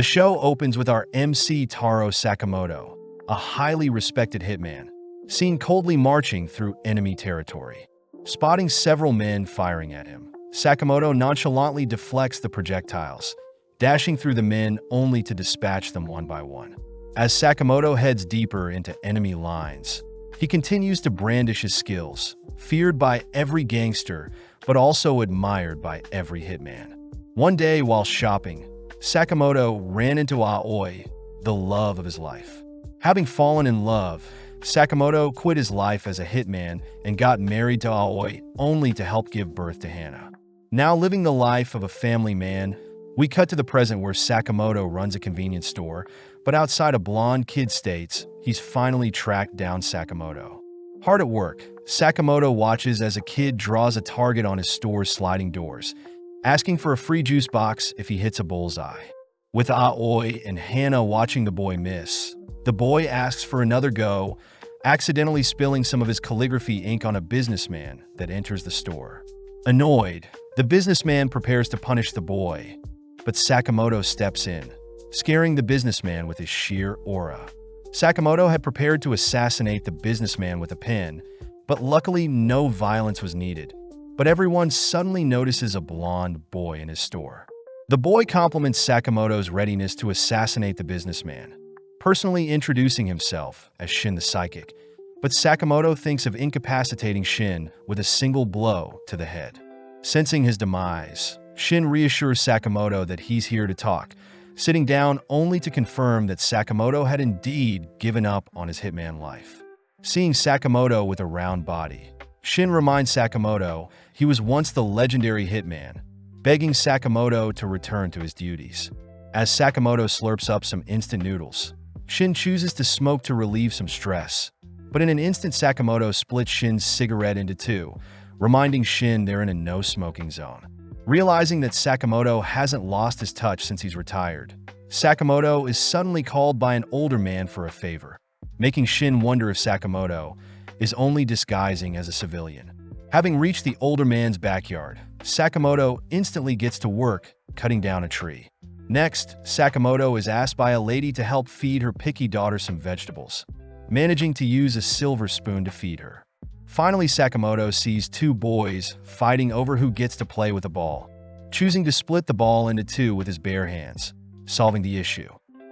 The show opens with our MC Taro Sakamoto, a highly respected hitman, seen coldly marching through enemy territory. Spotting several men firing at him, Sakamoto nonchalantly deflects the projectiles, dashing through the men only to dispatch them one by one. As Sakamoto heads deeper into enemy lines, he continues to brandish his skills, feared by every gangster, but also admired by every hitman. One day while shopping, Sakamoto ran into Aoi, the love of his life. Having fallen in love, Sakamoto quit his life as a hitman and got married to Aoi only to help give birth to Hana. Now living the life of a family man, we cut to the present where Sakamoto runs a convenience store, but outside a blonde kid states he's finally tracked down Sakamoto. Hard at work, Sakamoto watches as a kid draws a target on his store's sliding doors, asking for a free juice box if he hits a bullseye. With Aoi and Hana watching the boy miss, the boy asks for another go, accidentally spilling some of his calligraphy ink on a businessman that enters the store. Annoyed, the businessman prepares to punish the boy, but Sakamoto steps in, scaring the businessman with his sheer aura. Sakamoto had prepared to assassinate the businessman with a pen, but luckily no violence was needed. But everyone suddenly notices a blonde boy in his store. The boy compliments Sakamoto's readiness to assassinate the businessman, personally introducing himself as Shin the Psychic, but Sakamoto thinks of incapacitating Shin with a single blow to the head. Sensing his demise, Shin reassures Sakamoto that he's here to talk, sitting down only to confirm that Sakamoto had indeed given up on his hitman life. Seeing Sakamoto with a round body, Shin reminds Sakamoto he was once the legendary hitman, begging Sakamoto to return to his duties. As Sakamoto slurps up some instant noodles, Shin chooses to smoke to relieve some stress. But in an instant, Sakamoto splits Shin's cigarette into two, reminding Shin they're in a no-smoking zone. Realizing that Sakamoto hasn't lost his touch since he's retired, Sakamoto is suddenly called by an older man for a favor, making Shin wonder if Sakamoto is only disguising as a civilian. Having reached the older man's backyard, Sakamoto instantly gets to work cutting down a tree. Next, Sakamoto is asked by a lady to help feed her picky daughter some vegetables, managing to use a silver spoon to feed her. Finally, Sakamoto sees two boys fighting over who gets to play with a ball, choosing to split the ball into two with his bare hands, solving the issue.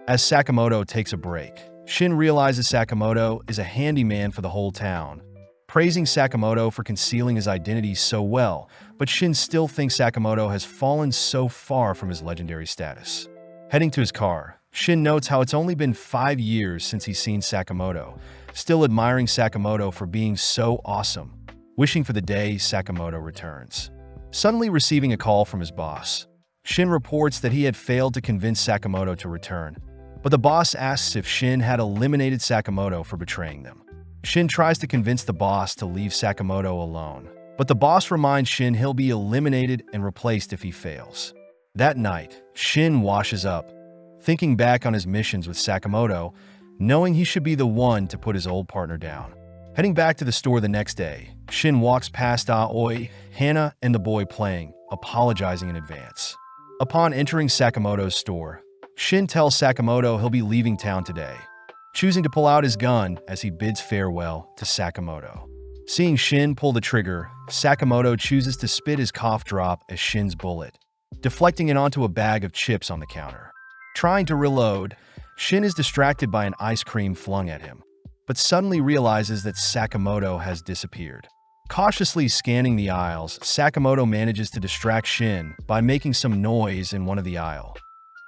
As Sakamoto takes a break, Shin realizes Sakamoto is a handyman for the whole town, praising Sakamoto for concealing his identity so well, but Shin still thinks Sakamoto has fallen so far from his legendary status. Heading to his car, Shin notes how it's only been 5 years since he's seen Sakamoto, still admiring Sakamoto for being so awesome, wishing for the day Sakamoto returns. Suddenly receiving a call from his boss, Shin reports that he had failed to convince Sakamoto to return, but the boss asks if Shin had eliminated Sakamoto for betraying them. Shin tries to convince the boss to leave Sakamoto alone, but the boss reminds Shin he'll be eliminated and replaced if he fails. That night, Shin washes up, thinking back on his missions with Sakamoto, knowing he should be the one to put his old partner down. Heading back to the store the next day, Shin walks past Aoi, Hana, and the boy playing, apologizing in advance. Upon entering Sakamoto's store, Shin tells Sakamoto he'll be leaving town today, choosing to pull out his gun as he bids farewell to Sakamoto. Seeing Shin pull the trigger, Sakamoto chooses to spit his cough drop as Shin's bullet, deflecting it onto a bag of chips on the counter. Trying to reload, Shin is distracted by an ice cream flung at him, but suddenly realizes that Sakamoto has disappeared. Cautiously scanning the aisles, Sakamoto manages to distract Shin by making some noise in one of the aisles,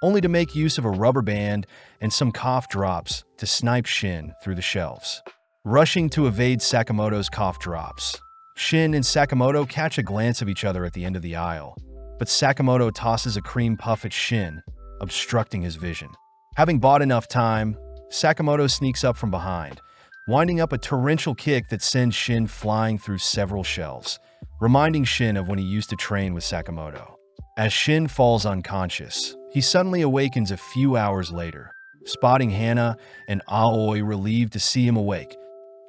only to make use of a rubber band and some cough drops to snipe Shin through the shelves. Rushing to evade Sakamoto's cough drops, Shin and Sakamoto catch a glance of each other at the end of the aisle, but Sakamoto tosses a cream puff at Shin, obstructing his vision. Having bought enough time, Sakamoto sneaks up from behind, winding up a torrential kick that sends Shin flying through several shelves, reminding Shin of when he used to train with Sakamoto. As Shin falls unconscious, he suddenly awakens a few hours later, spotting Hana and Aoi relieved to see him awake,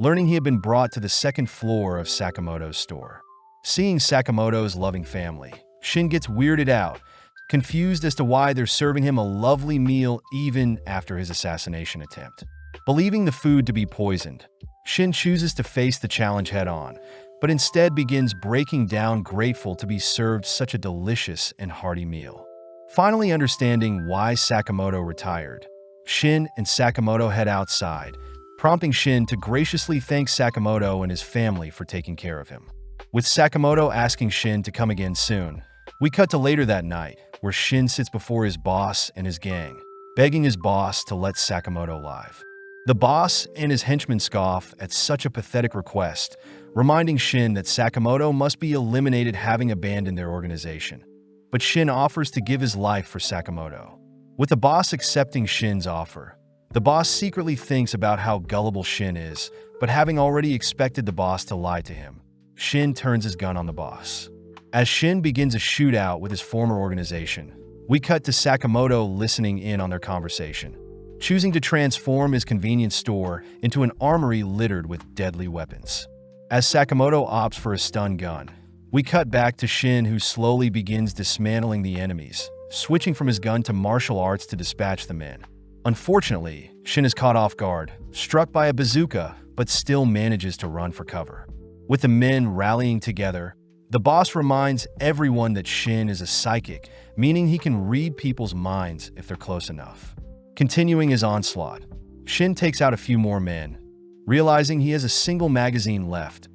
learning he had been brought to the second floor of Sakamoto's store. Seeing Sakamoto's loving family, Shin gets weirded out, confused as to why they're serving him a lovely meal even after his assassination attempt. Believing the food to be poisoned, Shin chooses to face the challenge head-on, but instead begins breaking down, grateful to be served such a delicious and hearty meal. Finally understanding why Sakamoto retired, Shin and Sakamoto head outside, prompting Shin to graciously thank Sakamoto and his family for taking care of him. With Sakamoto asking Shin to come again soon, we cut to later that night, where Shin sits before his boss and his gang, begging his boss to let Sakamoto live. The boss and his henchmen scoff at such a pathetic request, reminding Shin that Sakamoto must be eliminated, having abandoned their organization. But Shin offers to give his life for Sakamoto. With the boss accepting Shin's offer, the boss secretly thinks about how gullible Shin is, but having already expected the boss to lie to him, Shin turns his gun on the boss. As Shin begins a shootout with his former organization, we cut to Sakamoto listening in on their conversation, choosing to transform his convenience store into an armory littered with deadly weapons. As Sakamoto opts for a stun gun, we cut back to Shin, who slowly begins dismantling the enemies, switching from his gun to martial arts to dispatch the men. Unfortunately, Shin is caught off guard, struck by a bazooka, but still manages to run for cover. With the men rallying together, the boss reminds everyone that Shin is a psychic, meaning he can read people's minds if they're close enough. Continuing his onslaught, Shin takes out a few more men, realizing he has a single magazine left,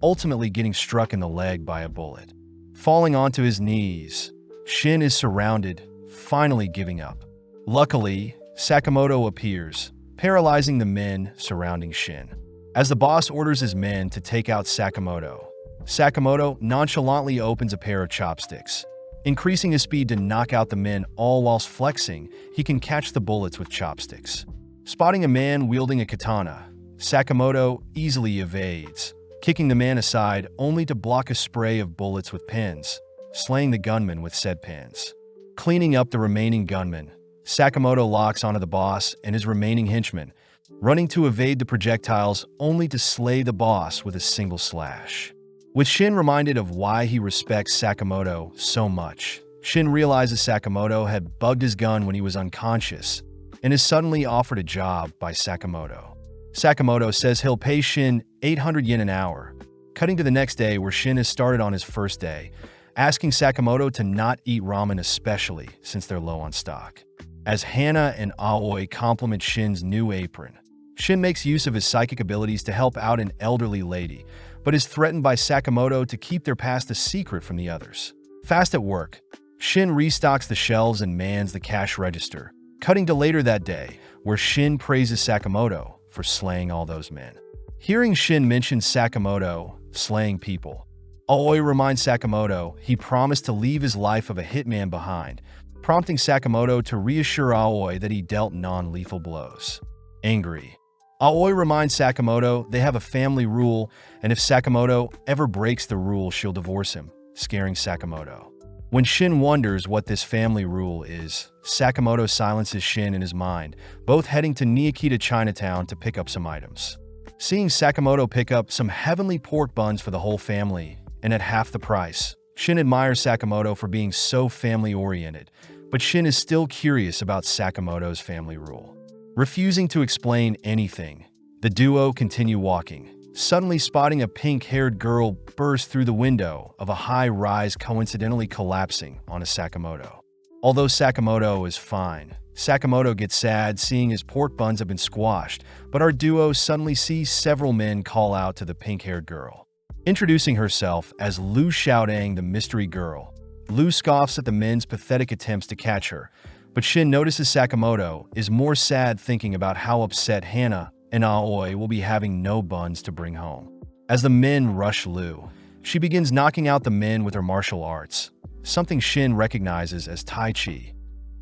ultimately getting struck in the leg by a bullet. Falling onto his knees, Shin is surrounded, finally giving up. Luckily, Sakamoto appears, paralyzing the men surrounding Shin. As the boss orders his men to take out Sakamoto, Sakamoto nonchalantly opens a pair of chopsticks. Increasing his speed to knock out the men, all whilst flexing, he can catch the bullets with chopsticks. Spotting a man wielding a katana, Sakamoto easily evades, kicking the man aside only to block a spray of bullets with pins, slaying the gunman with said pins. Cleaning up the remaining gunmen, Sakamoto locks onto the boss and his remaining henchmen, running to evade the projectiles only to slay the boss with a single slash. With Shin reminded of why he respects Sakamoto so much, Shin realizes Sakamoto had bugged his gun when he was unconscious and is suddenly offered a job by Sakamoto. Sakamoto says he'll pay Shin 800 yen an hour, cutting to the next day where Shin has started on his first day, asking Sakamoto to not eat ramen, especially since they're low on stock. As Hana and Aoi compliment Shin's new apron, Shin makes use of his psychic abilities to help out an elderly lady, but is threatened by Sakamoto to keep their past a secret from the others. Fast at work, Shin restocks the shelves and mans the cash register, cutting to later that day, where Shin praises Sakamoto for slaying all those men. Hearing Shin mention Sakamoto slaying people, Aoi reminds Sakamoto he promised to leave his life of a hitman behind, prompting Sakamoto to reassure Aoi that he dealt non-lethal blows. Angry, Aoi reminds Sakamoto they have a family rule, and if Sakamoto ever breaks the rule, she'll divorce him, scaring Sakamoto. When Shin wonders what this family rule is, Sakamoto silences Shin in his mind, both heading to Niokita Chinatown to pick up some items. Seeing Sakamoto pick up some heavenly pork buns for the whole family, and at half the price, Shin admires Sakamoto for being so family-oriented, but Shin is still curious about Sakamoto's family rule. Refusing to explain anything, the duo continue walking, suddenly spotting a pink-haired girl burst through the window of a high-rise, coincidentally collapsing onto Sakamoto. Although Sakamoto is fine, Sakamoto gets sad seeing his pork buns have been squashed, but our duo suddenly sees several men call out to the pink-haired girl. Introducing herself as Lu Xiaodang, the mystery girl, Lu scoffs at the men's pathetic attempts to catch her, but Shin notices Sakamoto is more sad, thinking about how upset Hana and Aoi will be having no buns to bring home. As the men rush Lu, she begins knocking out the men with her martial arts, something Shin recognizes as Tai Chi,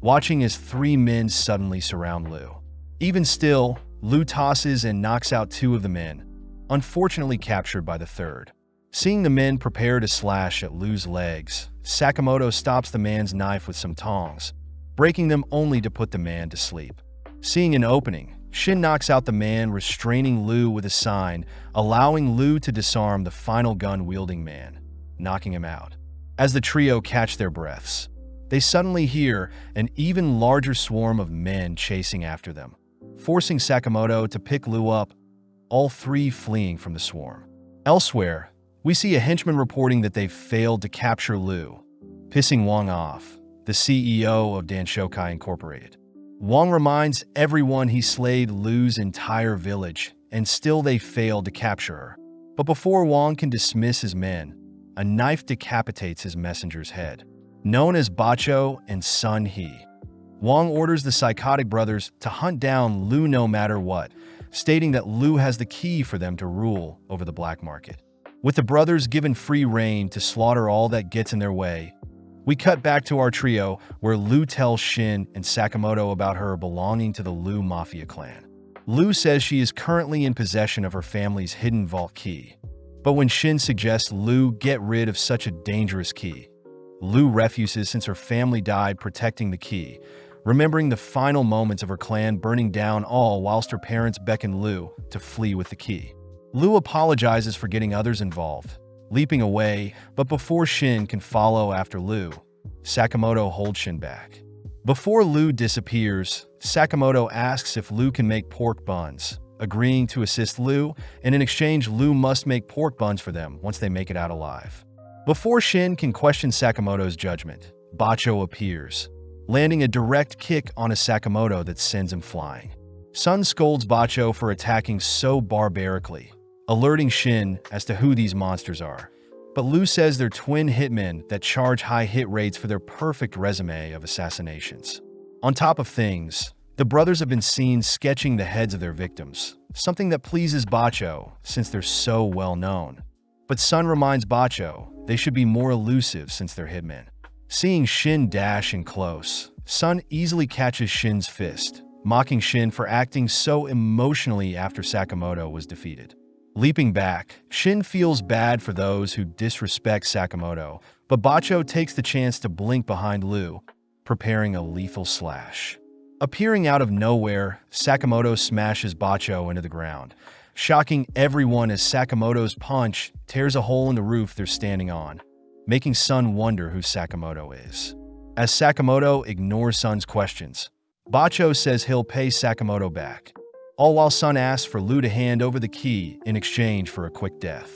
watching as 3 men suddenly surround Lu. Even still, Lu tosses and knocks out 2 of the men, unfortunately captured by the 3rd. Seeing the men prepare to slash at Lu's legs, Sakamoto stops the man's knife with some tongs, breaking them only to put the man to sleep. Seeing an opening, Shin knocks out the man, restraining Lu with a sign, allowing Lu to disarm the final gun-wielding man, knocking him out. As the trio catch their breaths, they suddenly hear an even larger swarm of men chasing after them, forcing Sakamoto to pick Lu up, all three fleeing from the swarm. Elsewhere, we see a henchman reporting that they've failed to capture Lu, pissing Wang off, the CEO of Danshokai Incorporated. Wang reminds everyone he slayed Lu's entire village, and still they failed to capture her. But before Wang can dismiss his men, a knife decapitates his messenger's head. Known as Bacho and Sun He, Wang orders the psychotic brothers to hunt down Lu no matter what, stating that Lu has the key for them to rule over the black market. With the brothers given free rein to slaughter all that gets in their way, we cut back to our trio where Lu tells Shin and Sakamoto about her belonging to the Lu Mafia clan. Lu says she is currently in possession of her family's hidden vault key. But when Shin suggests Lu get rid of such a dangerous key, Lu refuses since her family died protecting the key, remembering the final moments of her clan burning down all whilst her parents beckon Lu to flee with the key. Lu apologizes for getting others involved, leaping away, but before Shin can follow after Lu, Sakamoto holds Shin back. Before Lu disappears, Sakamoto asks if Lu can make pork buns, agreeing to assist Lu, and in exchange Lu must make pork buns for them once they make it out alive. Before Shin can question Sakamoto's judgment, Bacho appears, landing a direct kick on a Sakamoto that sends him flying. Sun scolds Bacho for attacking so barbarically, alerting Shin as to who these monsters are. But Lu says they're twin hitmen that charge high hit rates for their perfect resume of assassinations. On top of things, the brothers have been seen sketching the heads of their victims, something that pleases Bacho since they're so well known. But Sun reminds Bacho they should be more elusive since they're hitmen. Seeing Shin dash in close, Sun easily catches Shin's fist, mocking Shin for acting so emotionally after Sakamoto was defeated. Leaping back, Shin feels bad for those who disrespect Sakamoto, but Bacho takes the chance to blink behind Lu, preparing a lethal slash. Appearing out of nowhere, Sakamoto smashes Bacho into the ground, shocking everyone as Sakamoto's punch tears a hole in the roof they're standing on, making Sun wonder who Sakamoto is. As Sakamoto ignores Sun's questions, Bacho says he'll pay Sakamoto back, all while Sun asks for Lu to hand over the key in exchange for a quick death.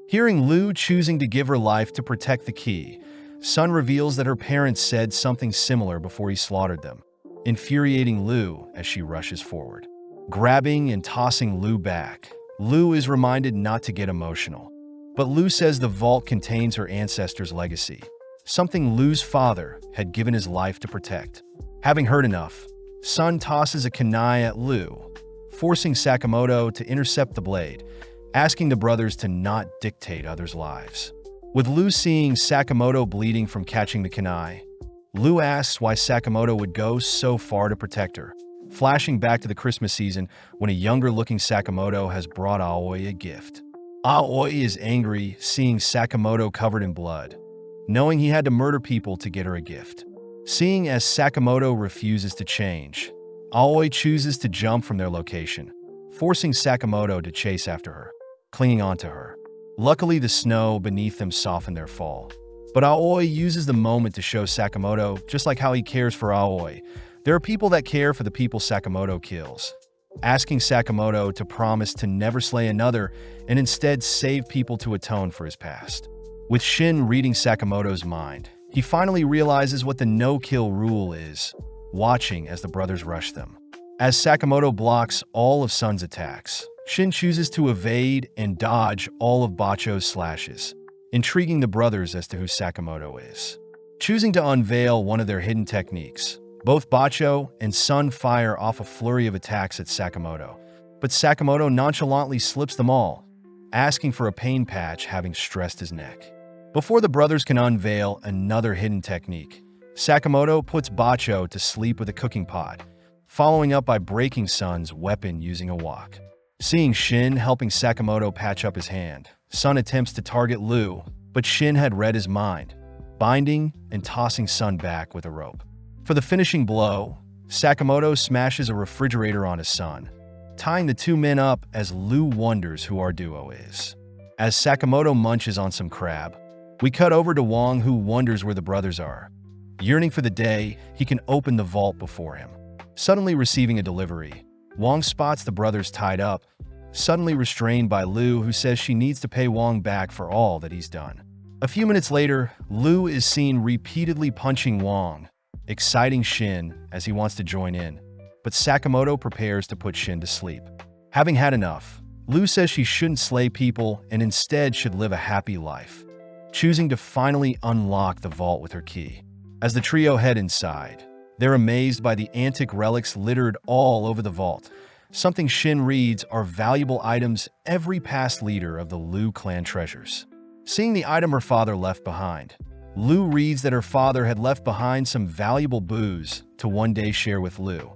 Hearing Lu choosing to give her life to protect the key, Sun reveals that her parents said something similar before he slaughtered them, infuriating Lu as she rushes forward. Grabbing and tossing Lu back, Lu is reminded not to get emotional. But Lu says the vault contains her ancestors' legacy, something Lu's father had given his life to protect. Having heard enough, Sun tosses a kunai at Lu, forcing Sakamoto to intercept the blade, asking the brothers to not dictate others' lives. With Lu seeing Sakamoto bleeding from catching the kunai, Lu asks why Sakamoto would go so far to protect her, flashing back to the Christmas season when a younger-looking Sakamoto has brought Aoi a gift. Aoi is angry seeing Sakamoto covered in blood, knowing he had to murder people to get her a gift. Seeing as Sakamoto refuses to change, Aoi chooses to jump from their location, forcing Sakamoto to chase after her, clinging onto her. Luckily, the snow beneath them softened their fall. But Aoi uses the moment to show Sakamoto just like how he cares for Aoi. There are people that care for the people Sakamoto kills, asking Sakamoto to promise to never slay another and instead save people to atone for his past. With Shin reading Sakamoto's mind, he finally realizes what the no-kill rule is, watching as the brothers rush them. As Sakamoto blocks all of Sun's attacks, Shin chooses to evade and dodge all of Bacho's slashes, intriguing the brothers as to who Sakamoto is. Choosing to unveil one of their hidden techniques, both Bacho and Sun fire off a flurry of attacks at Sakamoto, but Sakamoto nonchalantly slips them all, asking for a pain patch having stressed his neck. Before the brothers can unveil another hidden technique, Sakamoto puts Bacho to sleep with a cooking pot, following up by breaking Sun's weapon using a wok. Seeing Shin helping Sakamoto patch up his hand, Sun attempts to target Lu, but Shin had read his mind, binding and tossing Sun back with a rope. For the finishing blow, Sakamoto smashes a refrigerator on his son, tying the two men up as Lu wonders who our duo is. As Sakamoto munches on some crab, we cut over to Wang, who wonders where the brothers are. yearning for the day he can open the vault before him. Suddenly receiving a delivery, Wong spots the brothers tied up, suddenly restrained by Lu, who says she needs to pay Wong back for all that he's done. A few minutes later, Lu is seen repeatedly punching Wong, exciting Shin as he wants to join in, but Sakamoto prepares to put Shin to sleep. Having had enough, Lu says she shouldn't slay people and instead should live a happy life, choosing to finally unlock the vault with her key. As the trio head inside, they're amazed by the antique relics littered all over the vault. Something Shin reads are valuable items every past leader of the Lu clan treasures. Seeing the item her father left behind, Lu reads that her father had left behind some valuable booze to one day share with Lu,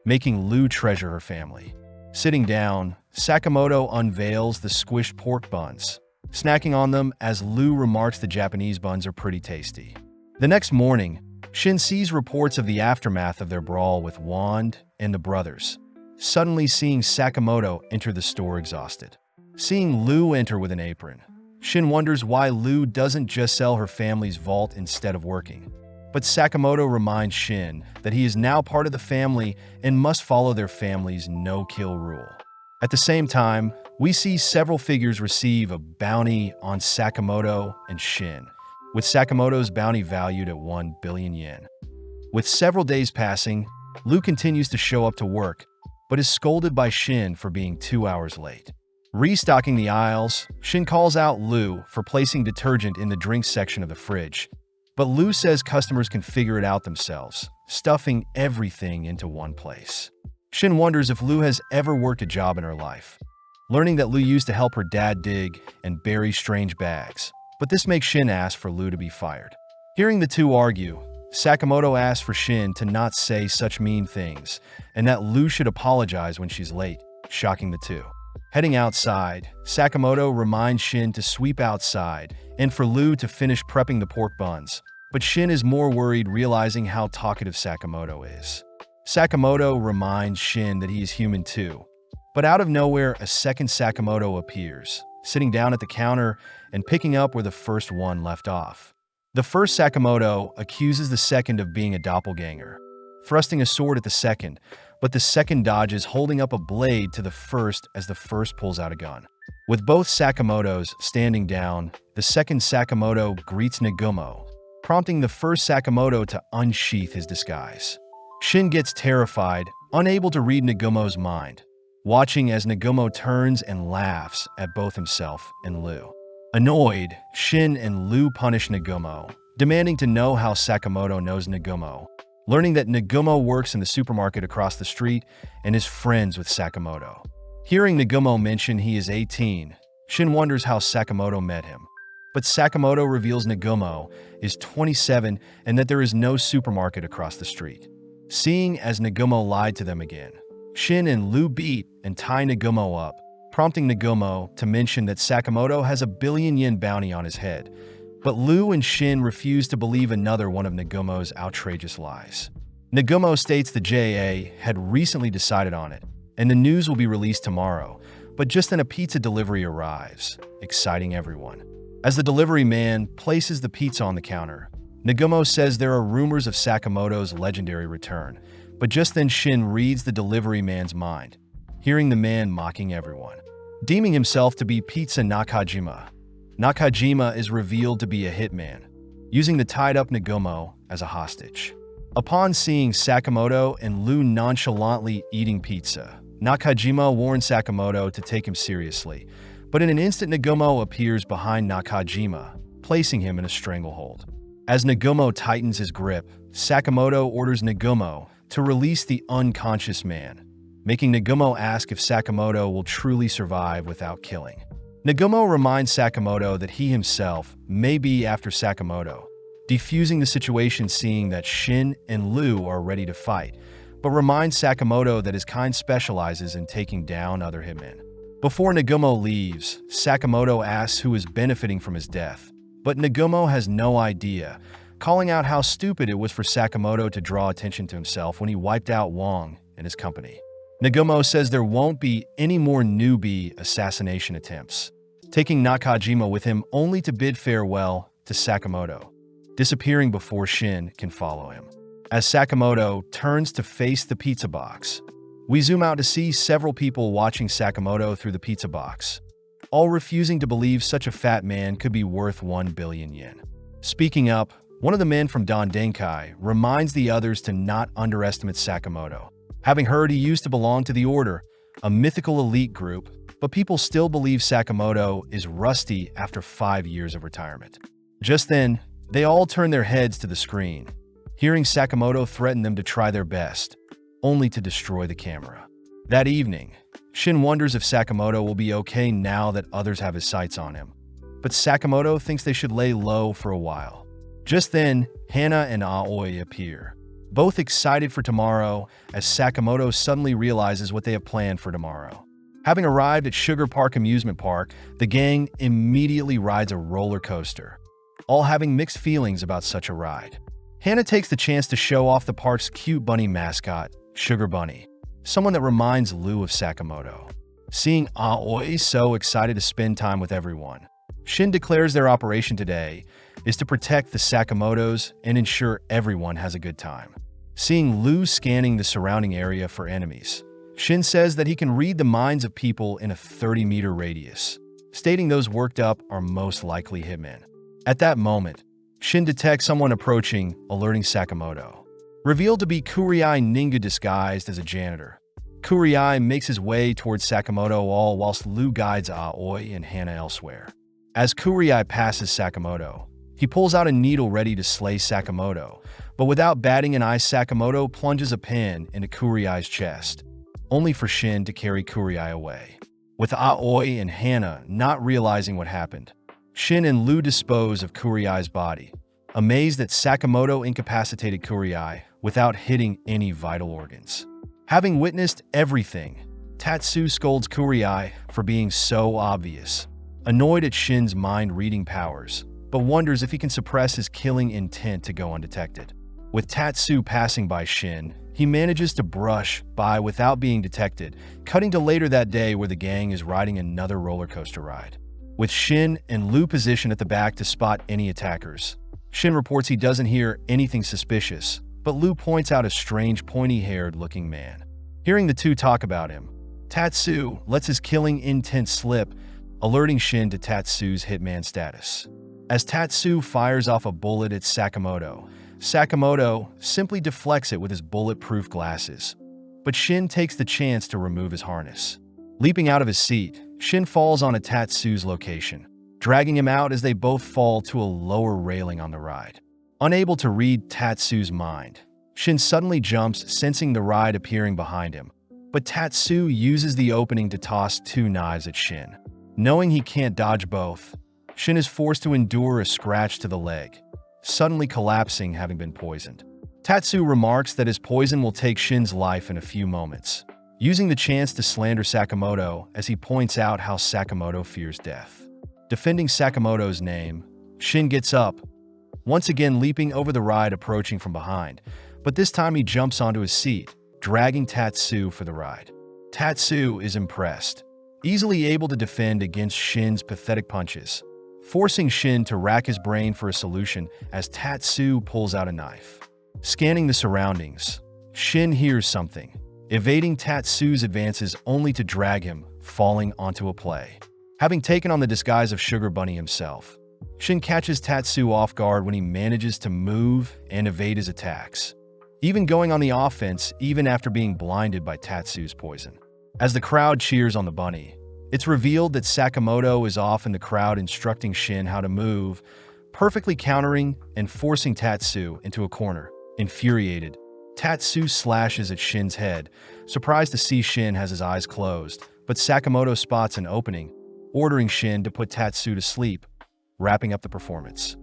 making Lu treasure her family. Sitting down, Sakamoto unveils the squished pork buns, snacking on them as Lu remarks the Japanese buns are pretty tasty. The next morning, Shin sees reports of the aftermath of their brawl with Wand and the brothers, suddenly seeing Sakamoto enter the store exhausted. Seeing Lu enter with an apron, Shin wonders why Lu doesn't just sell her family's vault instead of working. But Sakamoto reminds Shin that he is now part of the family and must follow their family's no-kill rule. At the same time, we see several figures receive a bounty on Sakamoto and Shin, with Sakamoto's bounty valued at 1 billion yen. With several days passing, Lu continues to show up to work, but is scolded by Shin for being 2 hours late. Restocking the aisles, Shin calls out Lu for placing detergent in the drinks section of the fridge, but Lu says customers can figure it out themselves, stuffing everything into one place. Shin wonders if Lu has ever worked a job in her life, learning that Lu used to help her dad dig and bury strange bags, but this makes Shin ask for Lu to be fired. Hearing the two argue, Sakamoto asks for Shin to not say such mean things and that Lu should apologize when she's late, shocking the two. Heading outside, Sakamoto reminds Shin to sweep outside and for Lu to finish prepping the pork buns, but Shin is more worried realizing how talkative Sakamoto is. Sakamoto reminds Shin that he is human too, but out of nowhere a second Sakamoto appears, sitting down at the counter and picking up where the first one left off. The first Sakamoto accuses the second of being a doppelganger, thrusting a sword at the second, but the second dodges, holding up a blade to the first as the first pulls out a gun. With both Sakamotos standing down, the second Sakamoto greets Nagumo, prompting the first Sakamoto to unsheath his disguise. Shin gets terrified, unable to read Nagumo's mind, watching as Nagumo turns and laughs at both himself and Lu. Annoyed, Shin and Lu punish Nagumo, demanding to know how Sakamoto knows Nagumo, learning that Nagumo works in the supermarket across the street and is friends with Sakamoto. Hearing Nagumo mention he is 18, Shin wonders how Sakamoto met him, but Sakamoto reveals Nagumo is 27 and that there is no supermarket across the street. Seeing as Nagumo lied to them again, Shin and Lu beat and tie Nagumo up, prompting Nagumo to mention that Sakamoto has a 1 billion yen bounty on his head, but Lu and Shin refuse to believe another one of Nagumo's outrageous lies. Nagumo states the JA had recently decided on it, and the news will be released tomorrow, but just then a pizza delivery arrives, exciting everyone. As the delivery man places the pizza on the counter, Nagumo says there are rumors of Sakamoto's legendary return, but just then Shin reads the delivery man's mind, hearing the man mocking everyone. Deeming himself to be Pizza Nakajima, Nakajima is revealed to be a hitman, using the tied-up Nagumo as a hostage. Upon seeing Sakamoto and Lu nonchalantly eating pizza, Nakajima warns Sakamoto to take him seriously, but in an instant Nagumo appears behind Nakajima, placing him in a stranglehold. As Nagumo tightens his grip, Sakamoto orders Nagumo to release the unconscious man, making Nagumo ask if Sakamoto will truly survive without killing. Nagumo reminds Sakamoto that he himself may be after Sakamoto, defusing the situation seeing that Shin and Lu are ready to fight, but reminds Sakamoto that his kind specializes in taking down other hitmen. Before Nagumo leaves, Sakamoto asks who is benefiting from his death, but Nagumo has no idea, calling out how stupid it was for Sakamoto to draw attention to himself when he wiped out Wong and his company. Nagumo says there won't be any more newbie assassination attempts, taking Nakajima with him only to bid farewell to Sakamoto. disappearing before Shin can follow him. As Sakamoto turns to face the pizza box, we zoom out to see several people watching Sakamoto through the pizza box, all refusing to believe such a fat man could be worth 1 billion yen. Speaking up, one of the men from Don Denkai reminds the others to not underestimate Sakamoto. Having heard he used to belong to the Order, a mythical elite group, but people still believe Sakamoto is rusty after 5 years of retirement. Just then, they all turn their heads to the screen, hearing Sakamoto threaten them to try their best, only to destroy the camera. That evening, Shin wonders if Sakamoto will be okay now that others have his sights on him, but Sakamoto thinks they should lay low for a while. Just then, Hana and Aoi appear, both excited for tomorrow as Sakamoto suddenly realizes what they have planned for tomorrow. Having arrived at Sugar Park Amusement Park, the gang immediately rides a roller coaster, all having mixed feelings about such a ride. Hana takes the chance to show off the park's cute bunny mascot, Sugar Bunny, someone that reminds Lou of Sakamoto. Seeing Aoi so excited to spend time with everyone, Shin declares their operation today is to protect the Sakamotos and ensure everyone has a good time. Seeing Lou scanning the surrounding area for enemies, Shin says that he can read the minds of people in a 30-meter radius, stating those worked up are most likely hitmen. At that moment, Shin detects someone approaching, alerting Sakamoto. Revealed to be Kuriai Ninga disguised as a janitor, Kuriai makes his way towards Sakamoto all whilst Lou guides Aoi and Hana elsewhere. As Kuriai passes Sakamoto, he pulls out a needle ready to slay Sakamoto, but without batting an eye, Sakamoto plunges a pin into Kuriai's chest, only for Shin to carry Kuriai away. With Aoi and Hana not realizing what happened, Shin and Lou dispose of Kuriai's body, amazed that Sakamoto incapacitated Kuriai without hitting any vital organs. Having witnessed everything, Tatsu scolds Kuriai for being so obvious, annoyed at Shin's mind-reading powers, but wonders if he can suppress his killing intent to go undetected. With Tatsu passing by Shin, he manages to brush by without being detected, cutting to later that day where the gang is riding another roller coaster ride. With Shin and Lou positioned at the back to spot any attackers, Shin reports he doesn't hear anything suspicious, but Lou points out a strange pointy-haired looking man. Hearing the two talk about him, Tatsu lets his killing intent slip, alerting Shin to Tatsu's hitman status. As Tatsu fires off a bullet at Sakamoto, Sakamoto simply deflects it with his bulletproof glasses, but Shin takes the chance to remove his harness. Leaping out of his seat, Shin falls onto Tatsu's location, dragging him out as they both fall to a lower railing on the ride. Unable to read Tatsu's mind, Shin suddenly jumps, sensing the ride appearing behind him, but Tatsu uses the opening to toss 2 knives at Shin. Knowing he can't dodge both, Shin is forced to endure a scratch to the leg, suddenly collapsing having been poisoned. Tatsu remarks that his poison will take Shin's life in a few moments, using the chance to slander Sakamoto as he points out how Sakamoto fears death. Defending Sakamoto's name, Shin gets up, once again leaping over the ride approaching from behind, but this time he jumps onto his seat, dragging Tatsu for the ride. Tatsu is impressed, easily able to defend against Shin's pathetic punches, forcing Shin to rack his brain for a solution as Tatsu pulls out a knife. Scanning the surroundings, Shin hears something, evading Tatsu's advances only to drag him, falling onto a play. Having taken on the disguise of Sugar Bunny himself, Shin catches Tatsu off guard when he manages to move and evade his attacks, even going on the offense even after being blinded by Tatsu's poison. As the crowd cheers on the bunny, it's revealed that Sakamoto is off in the crowd instructing Shin how to move, perfectly countering and forcing Tatsu into a corner. Infuriated, Tatsu slashes at Shin's head, surprised to see Shin has his eyes closed, but Sakamoto spots an opening, ordering Shin to put Tatsu to sleep, wrapping up the performance.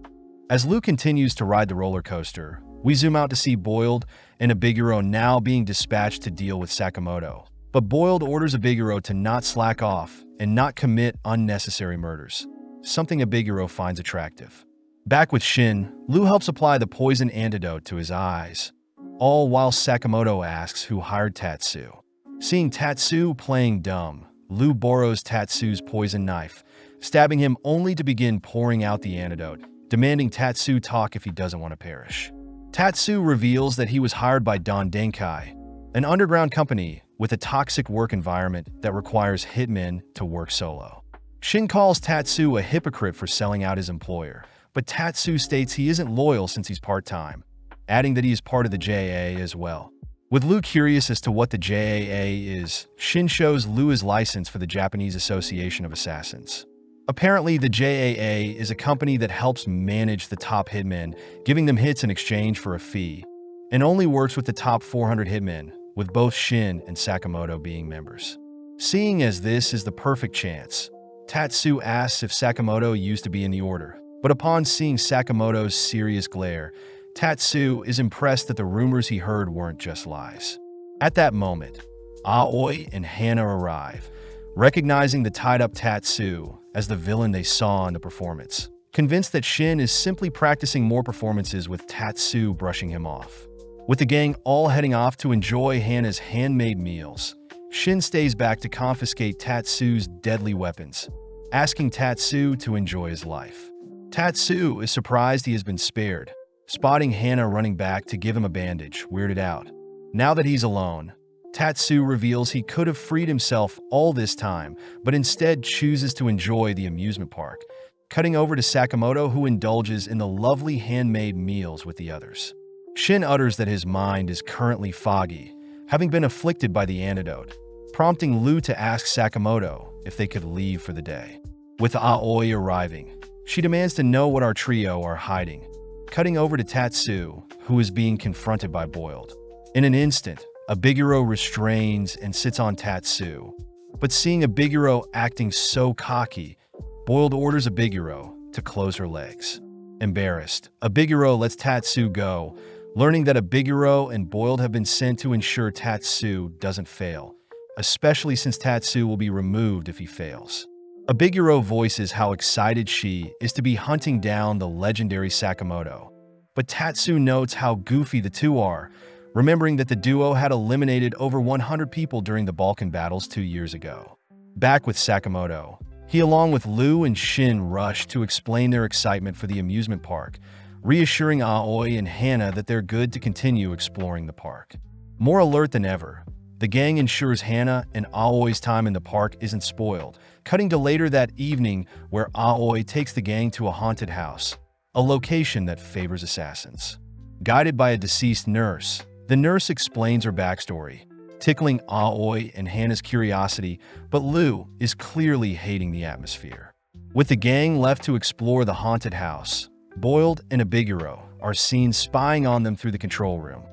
As Lou continues to ride the roller coaster, we zoom out to see Boiled and Abiguro now being dispatched to deal with Sakamoto. But Boiled orders Abiguro to not slack off and not commit unnecessary murders, something Abiguro finds attractive. Back with Shin, Lou helps apply the poison antidote to his eyes, all while Sakamoto asks who hired Tatsu. Seeing Tatsu playing dumb, Lou borrows Tatsu's poison knife, stabbing him only to begin pouring out the antidote, demanding Tatsu talk if he doesn't want to perish. Tatsu reveals that he was hired by Don Denkai, an underground company with a toxic work environment that requires hitmen to work solo. Shin calls Tatsu a hypocrite for selling out his employer, but Tatsu states he isn't loyal since he's part-time, adding that he is part of the JAA as well. With Lu curious as to what the JAA is, Shin shows Lu his license for the Japanese Association of Assassins. Apparently, the JAA is a company that helps manage the top hitmen, giving them hits in exchange for a fee, and only works with the top 400 hitmen, with both Shin and Sakamoto being members. Seeing as this is the perfect chance, Tatsu asks if Sakamoto used to be in the order, but upon seeing Sakamoto's serious glare, Tatsu is impressed that the rumors he heard weren't just lies. At that moment, Aoi and Hana arrive, recognizing the tied-up Tatsu as the villain they saw in the performance, convinced that Shin is simply practicing more performances with Tatsu brushing him off. With the gang all heading off to enjoy Hana's handmade meals, Shin stays back to confiscate Tatsu's deadly weapons, asking Tatsu to enjoy his life. Tatsu is surprised he has been spared, spotting Hana running back to give him a bandage, weirded out. Now that he's alone, Tatsu reveals he could have freed himself all this time, but instead chooses to enjoy the amusement park, cutting over to Sakamoto, who indulges in the lovely handmade meals with the others. Shin utters that his mind is currently foggy, having been afflicted by the antidote, prompting Lu to ask Sakamoto if they could leave for the day. With Aoi arriving, she demands to know what our trio are hiding, cutting over to Tatsu, who is being confronted by Boiled. In an instant, Abiguro restrains and sits on Tatsu, but seeing Abiguro acting so cocky, Boiled orders Abiguro to close her legs. Embarrassed, Abiguro lets Tatsu go, learning that Abiguro and Boiled have been sent to ensure Tatsu doesn't fail, especially since Tatsu will be removed if he fails. Abiguro voices how excited she is to be hunting down the legendary Sakamoto, but Tatsu notes how goofy the two are, remembering that the duo had eliminated over 100 people during the Balkan battles 2 years ago. Back with Sakamoto, he along with Lu and Shin rush to explain their excitement for the amusement park, reassuring Aoi and Hana that they're good to continue exploring the park. More alert than ever, the gang ensures Hana and Aoi's time in the park isn't spoiled, cutting to later that evening where Aoi takes the gang to a haunted house, a location that favors assassins. Guided by a deceased nurse, the nurse explains her backstory, tickling Aoi and Hana's curiosity, but Lu is clearly hating the atmosphere. With the gang left to explore the haunted house, Boiled and Abiguro are seen spying on them through the control room,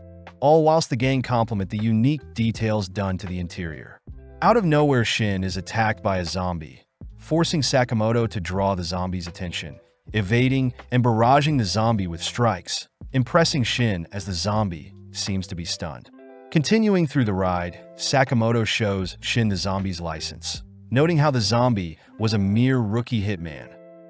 all whilst the gang compliment the unique details done to the interior. Out of nowhere, Shin is attacked by a zombie, forcing Sakamoto to draw the zombie's attention, evading and barraging the zombie with strikes, impressing Shin as the zombie seems to be stunned. Continuing through the ride, Sakamoto shows Shin the zombie's license, noting how the zombie was a mere rookie hitman.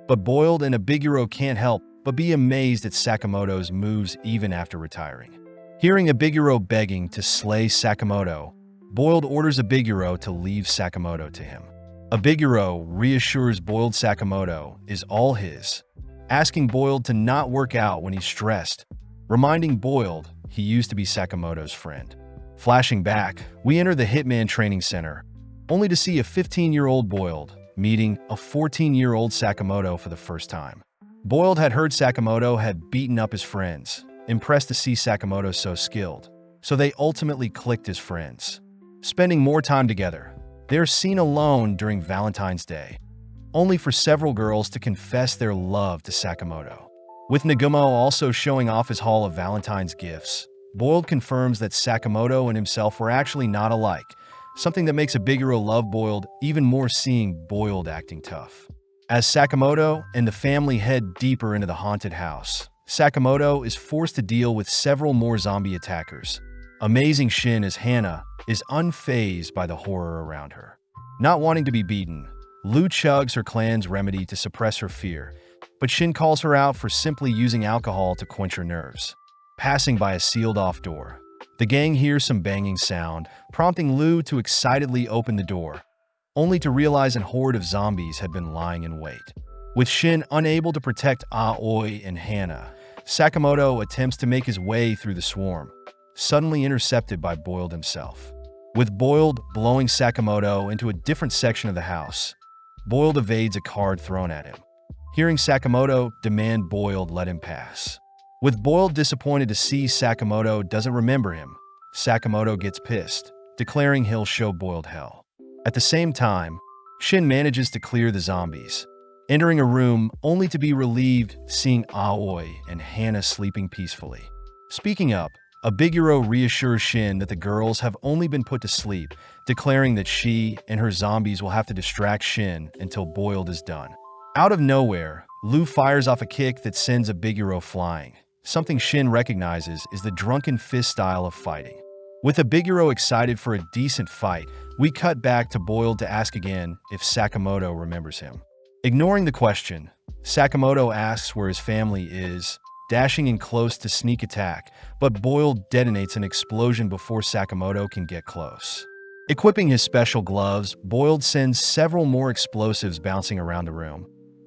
But Boiled and Abiguro can't help but be amazed at Sakamoto's moves even after retiring. Hearing Abiguro begging to slay Sakamoto, Boiled orders Abiguro to leave Sakamoto to him. Abiguro reassures Boiled Sakamoto is all his, asking Boiled to not work out when he's stressed, reminding Boiled he used to be Sakamoto's friend. Flashing back, we enter the Hitman Training Center, only to see a 15-year-old Boiled meeting a 14-year-old Sakamoto for the first time. Boiled had heard Sakamoto had beaten up his friends, impressed to see Sakamoto so skilled, so they ultimately clicked as friends. Spending more time together, they are seen alone during Valentine's Day, only for several girls to confess their love to Sakamoto. With Nagumo also showing off his haul of Valentine's gifts, Boiled confirms that Sakamoto and himself were actually not alike, something that makes Abiguro love Boiled even more, seeing Boiled acting tough. As Sakamoto and the family head deeper into the haunted house, Sakamoto is forced to deal with several more zombie attackers. Amazing Shin as Hana is unfazed by the horror around her. Not wanting to be beaten, Lu chugs her clan's remedy to suppress her fear, but Shin calls her out for simply using alcohol to quench her nerves. Passing by a sealed-off door, the gang hears some banging sound, prompting Lu to excitedly open the door, only to realize a horde of zombies had been lying in wait. With Shin unable to protect Aoi and Hana, Sakamoto attempts to make his way through the swarm, suddenly intercepted by Boiled himself. With Boiled blowing Sakamoto into a different section of the house, Boiled evades a card thrown at him. Hearing Sakamoto demand Boiled let him pass. With Boiled disappointed to see Sakamoto doesn't remember him, Sakamoto gets pissed, declaring he'll show Boiled hell. At the same time, Shin manages to clear the zombies, entering a room only to be relieved seeing Aoi and Hana sleeping peacefully. Speaking up, Abiguro reassures Shin that the girls have only been put to sleep, declaring that she and her zombies will have to distract Shin until Boiled is done. Out of nowhere, Lu fires off a kick that sends Abiguro flying. Something Shin recognizes is the drunken fist style of fighting. With Abiguro excited for a decent fight, we cut back to Boiled to ask again if Sakamoto remembers him. Ignoring the question, Sakamoto asks where his family is, dashing in close to sneak attack, but Boiled detonates an explosion before Sakamoto can get close. Equipping his special gloves, Boiled sends several more explosives bouncing around the room,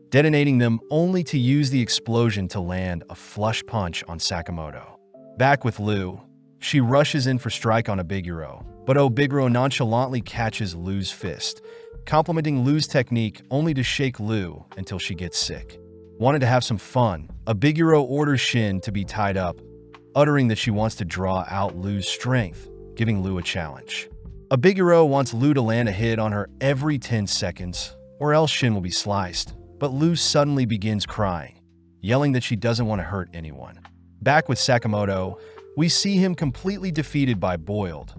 detonating them only to use the explosion to land a flush punch on Sakamoto. Back with Lu, she rushes in for strike on Abiguro, but Abiguro nonchalantly catches Lu's fist, complimenting Lu's technique only to shake Lu until she gets sick. Wanted to have some fun, Abiguro orders Shin to be tied up, uttering that she wants to draw out Lu's strength, giving Lu a challenge. Abiguro wants Lu to land a hit on her every 10 seconds, or else Shin will be sliced, but Lu suddenly begins crying, yelling that she doesn't want to hurt anyone. Back with Sakamoto, we see him completely defeated by Boiled,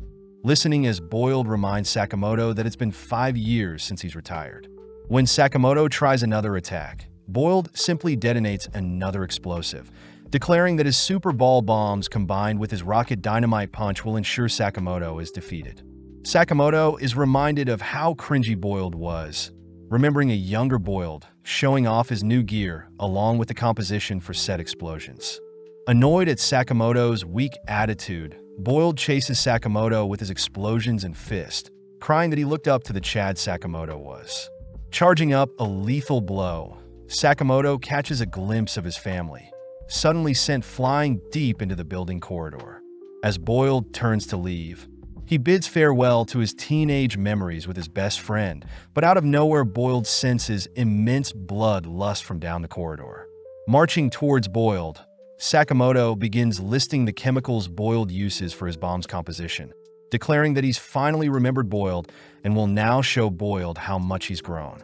listening as Boiled reminds Sakamoto that it's been 5 years since he's retired. When Sakamoto tries another attack, Boiled simply detonates another explosive, declaring that his super ball bombs combined with his rocket dynamite punch will ensure Sakamoto is defeated. Sakamoto is reminded of how cringy Boiled was, remembering a younger Boiled showing off his new gear along with the composition for said explosions. Annoyed at Sakamoto's weak attitude, Boiled chases Sakamoto with his explosions and fist, crying that he looked up to the Chad Sakamoto was. Charging up a lethal blow, Sakamoto catches a glimpse of his family, suddenly sent flying deep into the building corridor. As Boiled turns to leave, he bids farewell to his teenage memories with his best friend, but out of nowhere Boiled senses immense blood lust from down the corridor. Marching towards Boiled, Sakamoto begins listing the chemicals Boiled uses for his bomb's composition, declaring that he's finally remembered Boiled and will now show Boiled how much he's grown.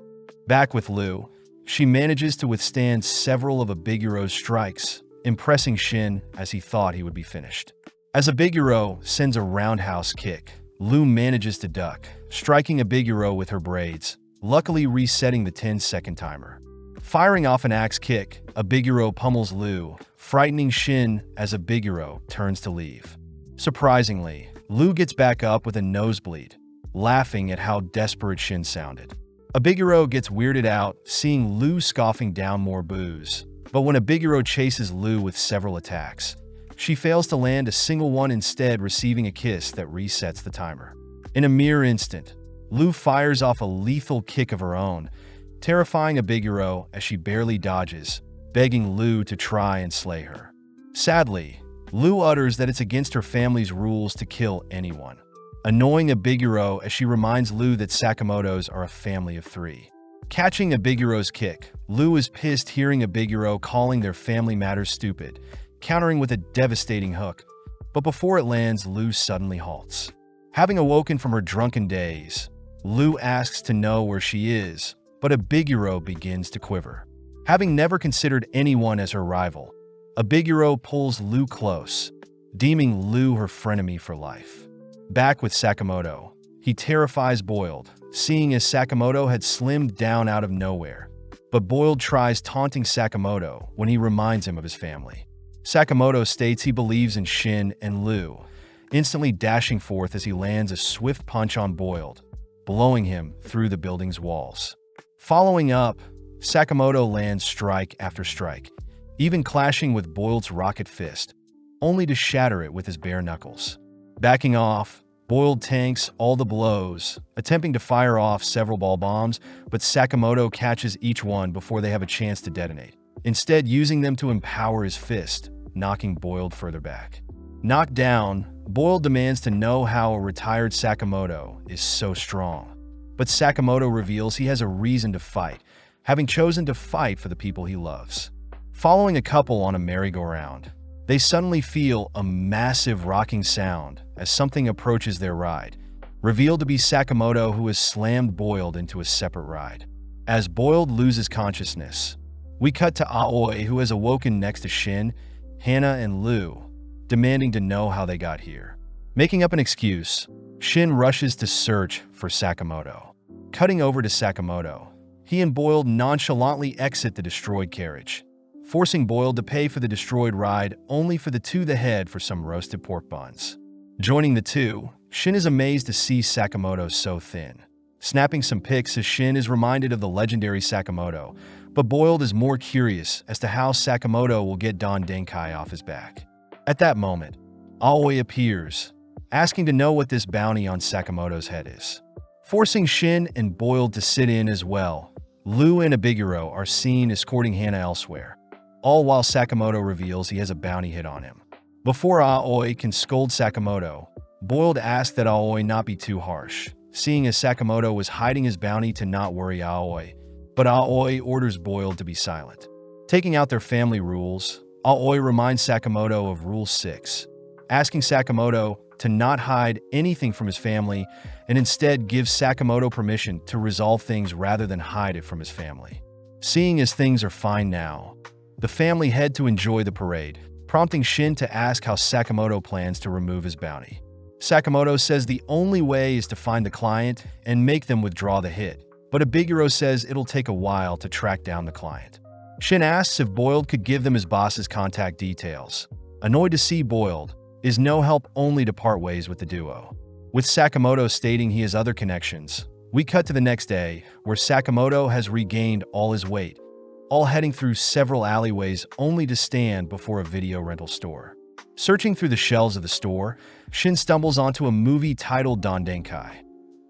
Back with Lu, she manages to withstand several of Abiguro's strikes, impressing Shin as he thought he would be finished. As Abiguro sends a roundhouse kick, Lu manages to duck, striking Abiguro with her braids, luckily resetting the 10-second timer. Firing off an axe kick, Abiguro pummels Lu, frightening Shin as Abiguro turns to leave. Surprisingly, Lu gets back up with a nosebleed, laughing at how desperate Shin sounded. Abiguro gets weirded out, seeing Lu scoffing down more booze, but when Abiguro chases Lu with several attacks, she fails to land a single one, instead receiving a kiss that resets the timer. In a mere instant, Lu fires off a lethal kick of her own, terrifying Abiguro as she barely dodges, begging Lu to try and slay her. Sadly, Lu utters that it's against her family's rules to kill anyone, annoying Abiguro as she reminds Lu that Sakamotos are a family of 3. Catching Abiguro's kick, Lu is pissed hearing Abiguro calling their family matters stupid, countering with a devastating hook, but before it lands, Lu suddenly halts. Having awoken from her drunken daze, Lu asks to know where she is, but Abiguro begins to quiver. Having never considered anyone as her rival, Abiguro pulls Lu close, deeming Lu her frenemy for life. Back with Sakamoto, he terrifies Boiled, seeing as Sakamoto had slimmed down out of nowhere, but Boiled tries taunting Sakamoto when he reminds him of his family. Sakamoto states he believes in Shin and Lu, instantly dashing forth as he lands a swift punch on Boiled, blowing him through the building's walls. Following up, Sakamoto lands strike after strike, even clashing with Boiled's rocket fist, only to shatter it with his bare knuckles. Backing off, Boiled tanks all the blows, attempting to fire off several ball bombs, but Sakamoto catches each one before they have a chance to detonate, instead using them to empower his fist, knocking Boiled further back. Knocked down, Boiled demands to know how a retired Sakamoto is so strong. But Sakamoto reveals he has a reason to fight, having chosen to fight for the people he loves. Following a couple on a merry-go-round, they suddenly feel a massive rocking sound as something approaches their ride, revealed to be Sakamoto, who has slammed Boiled into a separate ride. As Boiled loses consciousness, we cut to Aoi, who has awoken next to Shin, Hana, and Lu, demanding to know how they got here. Making up an excuse, Shin rushes to search for Sakamoto. Cutting over to Sakamoto, he and Boiled nonchalantly exit the destroyed carriage, forcing Boiled to pay for the destroyed ride only for the two to head for some roasted pork buns. Joining the two, Shin is amazed to see Sakamoto so thin. Snapping some pics as Shin is reminded of the legendary Sakamoto, but Boiled is more curious as to how Sakamoto will get Don Denkai off his back. At that moment, Aoi appears, asking to know what this bounty on Sakamoto's head is. Forcing Shin and Boiled to sit in as well, Lu and Abiguro are seen escorting Hana elsewhere, all while Sakamoto reveals he has a bounty hit on him. Before Aoi can scold Sakamoto, Boiled asks that Aoi not be too harsh, seeing as Sakamoto was hiding his bounty to not worry Aoi, but Aoi orders Boiled to be silent. Taking out their family rules, Aoi reminds Sakamoto of Rule 6, asking Sakamoto to not hide anything from his family and instead gives Sakamoto permission to resolve things rather than hide it from his family. Seeing as things are fine now, the family head to enjoy the parade, prompting Shin to ask how Sakamoto plans to remove his bounty. Sakamoto says the only way is to find the client and make them withdraw the hit, but Abiguro says it'll take a while to track down the client. Shin asks if Boiled could give them his boss's contact details. Annoyed to see Boiled, is no help only to part ways with the duo. With Sakamoto stating he has other connections, we cut to the next day, where Sakamoto has regained all his weight, all heading through several alleyways only to stand before a video rental store. Searching through the shelves of the store, Shin stumbles onto a movie titled Don Denkai,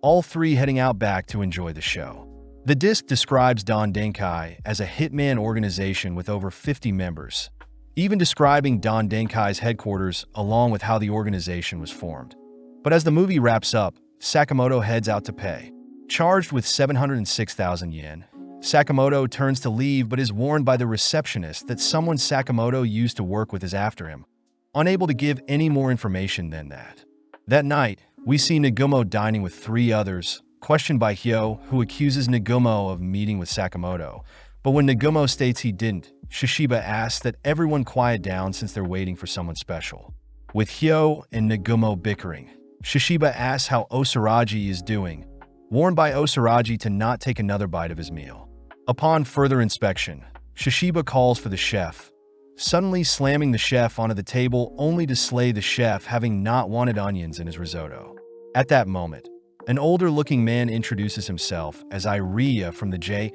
all three heading out back to enjoy the show. The disc describes Don Denkai as a Hitman organization with over 50 members, even describing Don Denkai's headquarters along with how the organization was formed. But as the movie wraps up, Sakamoto heads out to pay. Charged with 706,000 yen, Sakamoto turns to leave but is warned by the receptionist that someone Sakamoto used to work with is after him, unable to give any more information than that. That night, we see Nagumo dining with three others, questioned by Hyo, who accuses Nagumo of meeting with Sakamoto. But when Nagumo states he didn't, Shishiba asks that everyone quiet down since they're waiting for someone special. With Hyo and Nagumo bickering, Shishiba asks how Osaraji is doing, warned by Osaraji to not take another bite of his meal. Upon further inspection, Shishiba calls for the chef, suddenly slamming the chef onto the table only to slay the chef, having not wanted onions in his risotto. At that moment, an older-looking man introduces himself as Iria from the J,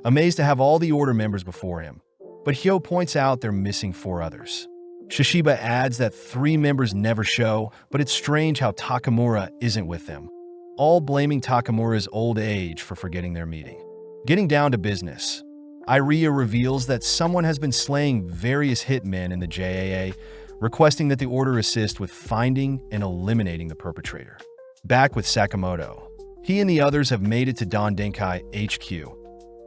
amazed to have all the order members before him. But Hyo points out they're missing 4 others. Shishiba adds that 3 members never show, but it's strange how Takamura isn't with them, all blaming Takamura's old age for forgetting their meeting. Getting down to business, Iria reveals that someone has been slaying various hitmen in the JAA, requesting that the order assist with finding and eliminating the perpetrator. Back with Sakamoto, he and the others have made it to Don Denkai HQ,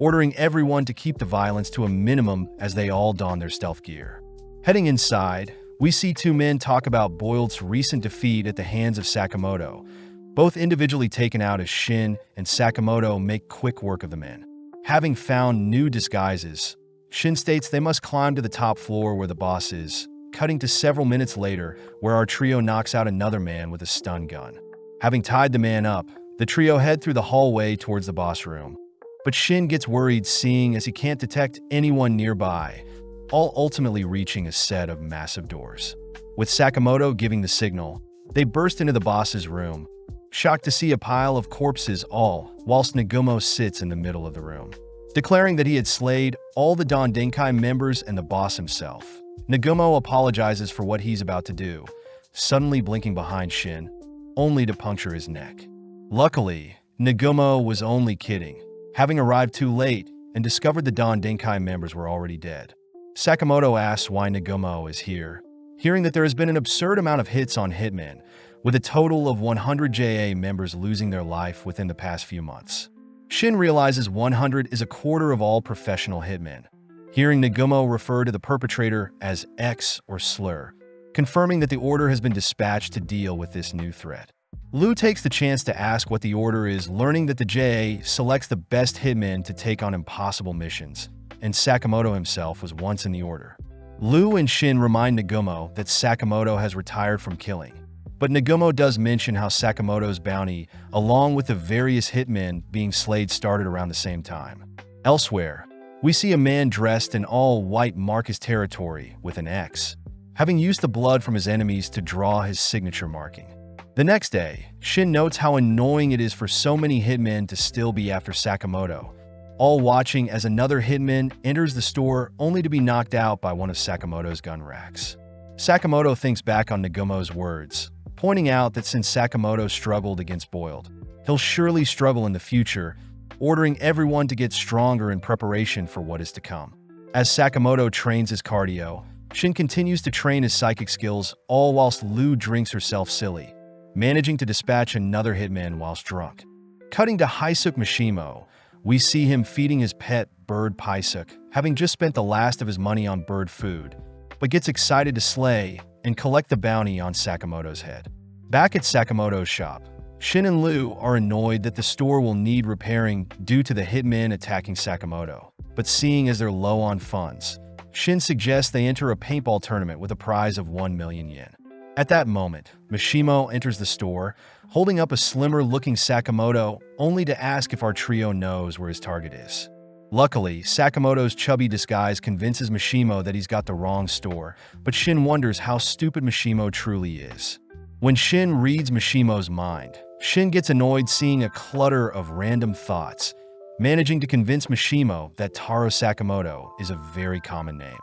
ordering everyone to keep the violence to a minimum as they all don their stealth gear. Heading inside, we see 2 men talk about Boiled's recent defeat at the hands of Sakamoto, both individually taken out as Shin and Sakamoto make quick work of the men. Having found new disguises, Shin states they must climb to the top floor where the boss is, cutting to several minutes later where our trio knocks out another man with a stun gun. Having tied the man up, the trio head through the hallway towards the boss room. But Shin gets worried seeing as he can't detect anyone nearby, all ultimately reaching a set of massive doors. With Sakamoto giving the signal, they burst into the boss's room, shocked to see a pile of corpses all whilst Nagumo sits in the middle of the room. Declaring that he had slayed all the Don Denkai members and the boss himself, Nagumo apologizes for what he's about to do, suddenly blinking behind Shin, only to puncture his neck. Luckily, Nagumo was only kidding, having arrived too late and discovered the Don Denkai members were already dead. Sakamoto asks why Nagumo is here, hearing that there has been an absurd amount of hits on Hitman, with a total of 100 JA members losing their life within the past few months. Shin realizes 100 is a quarter of all professional hitmen, hearing Nagumo refer to the perpetrator as X or slur, confirming that the order has been dispatched to deal with this new threat. Lu takes the chance to ask what the order is, learning that the JA selects the best hitmen to take on impossible missions, and Sakamoto himself was once in the order. Lu and Shin remind Nagumo that Sakamoto has retired from killing, but Nagumo does mention how Sakamoto's bounty, along with the various hitmen being slayed, started around the same time. Elsewhere, we see a man dressed in all white mark his territory with an X, having used the blood from his enemies to draw his signature marking. The next day, Shin notes how annoying it is for so many hitmen to still be after Sakamoto, all watching as another hitman enters the store only to be knocked out by one of Sakamoto's gun racks. Sakamoto thinks back on Nagumo's words, pointing out that since Sakamoto struggled against Boiled, he'll surely struggle in the future, ordering everyone to get stronger in preparation for what is to come. As Sakamoto trains his cardio, Shin continues to train his psychic skills, all whilst Lu drinks herself silly, managing to dispatch another hitman whilst drunk. Cutting to Haisuke Mishimo, we see him feeding his pet bird Paisuke, having just spent the last of his money on bird food, but gets excited to slay and collect the bounty on Sakamoto's head. Back at Sakamoto's shop, Shin and Lu are annoyed that the store will need repairing due to the hitmen attacking Sakamoto, but seeing as they're low on funds, Shin suggests they enter a paintball tournament with a prize of 1 million yen. At that moment, Mishimo enters the store, holding up a slimmer-looking Sakamoto, only to ask if our trio knows where his target is. Luckily, Sakamoto's chubby disguise convinces Mishimo that he's got the wrong store, but Shin wonders how stupid Mishimo truly is. When Shin reads Mishimo's mind, Shin gets annoyed seeing a clutter of random thoughts, managing to convince Mishimo that Taro Sakamoto is a very common name.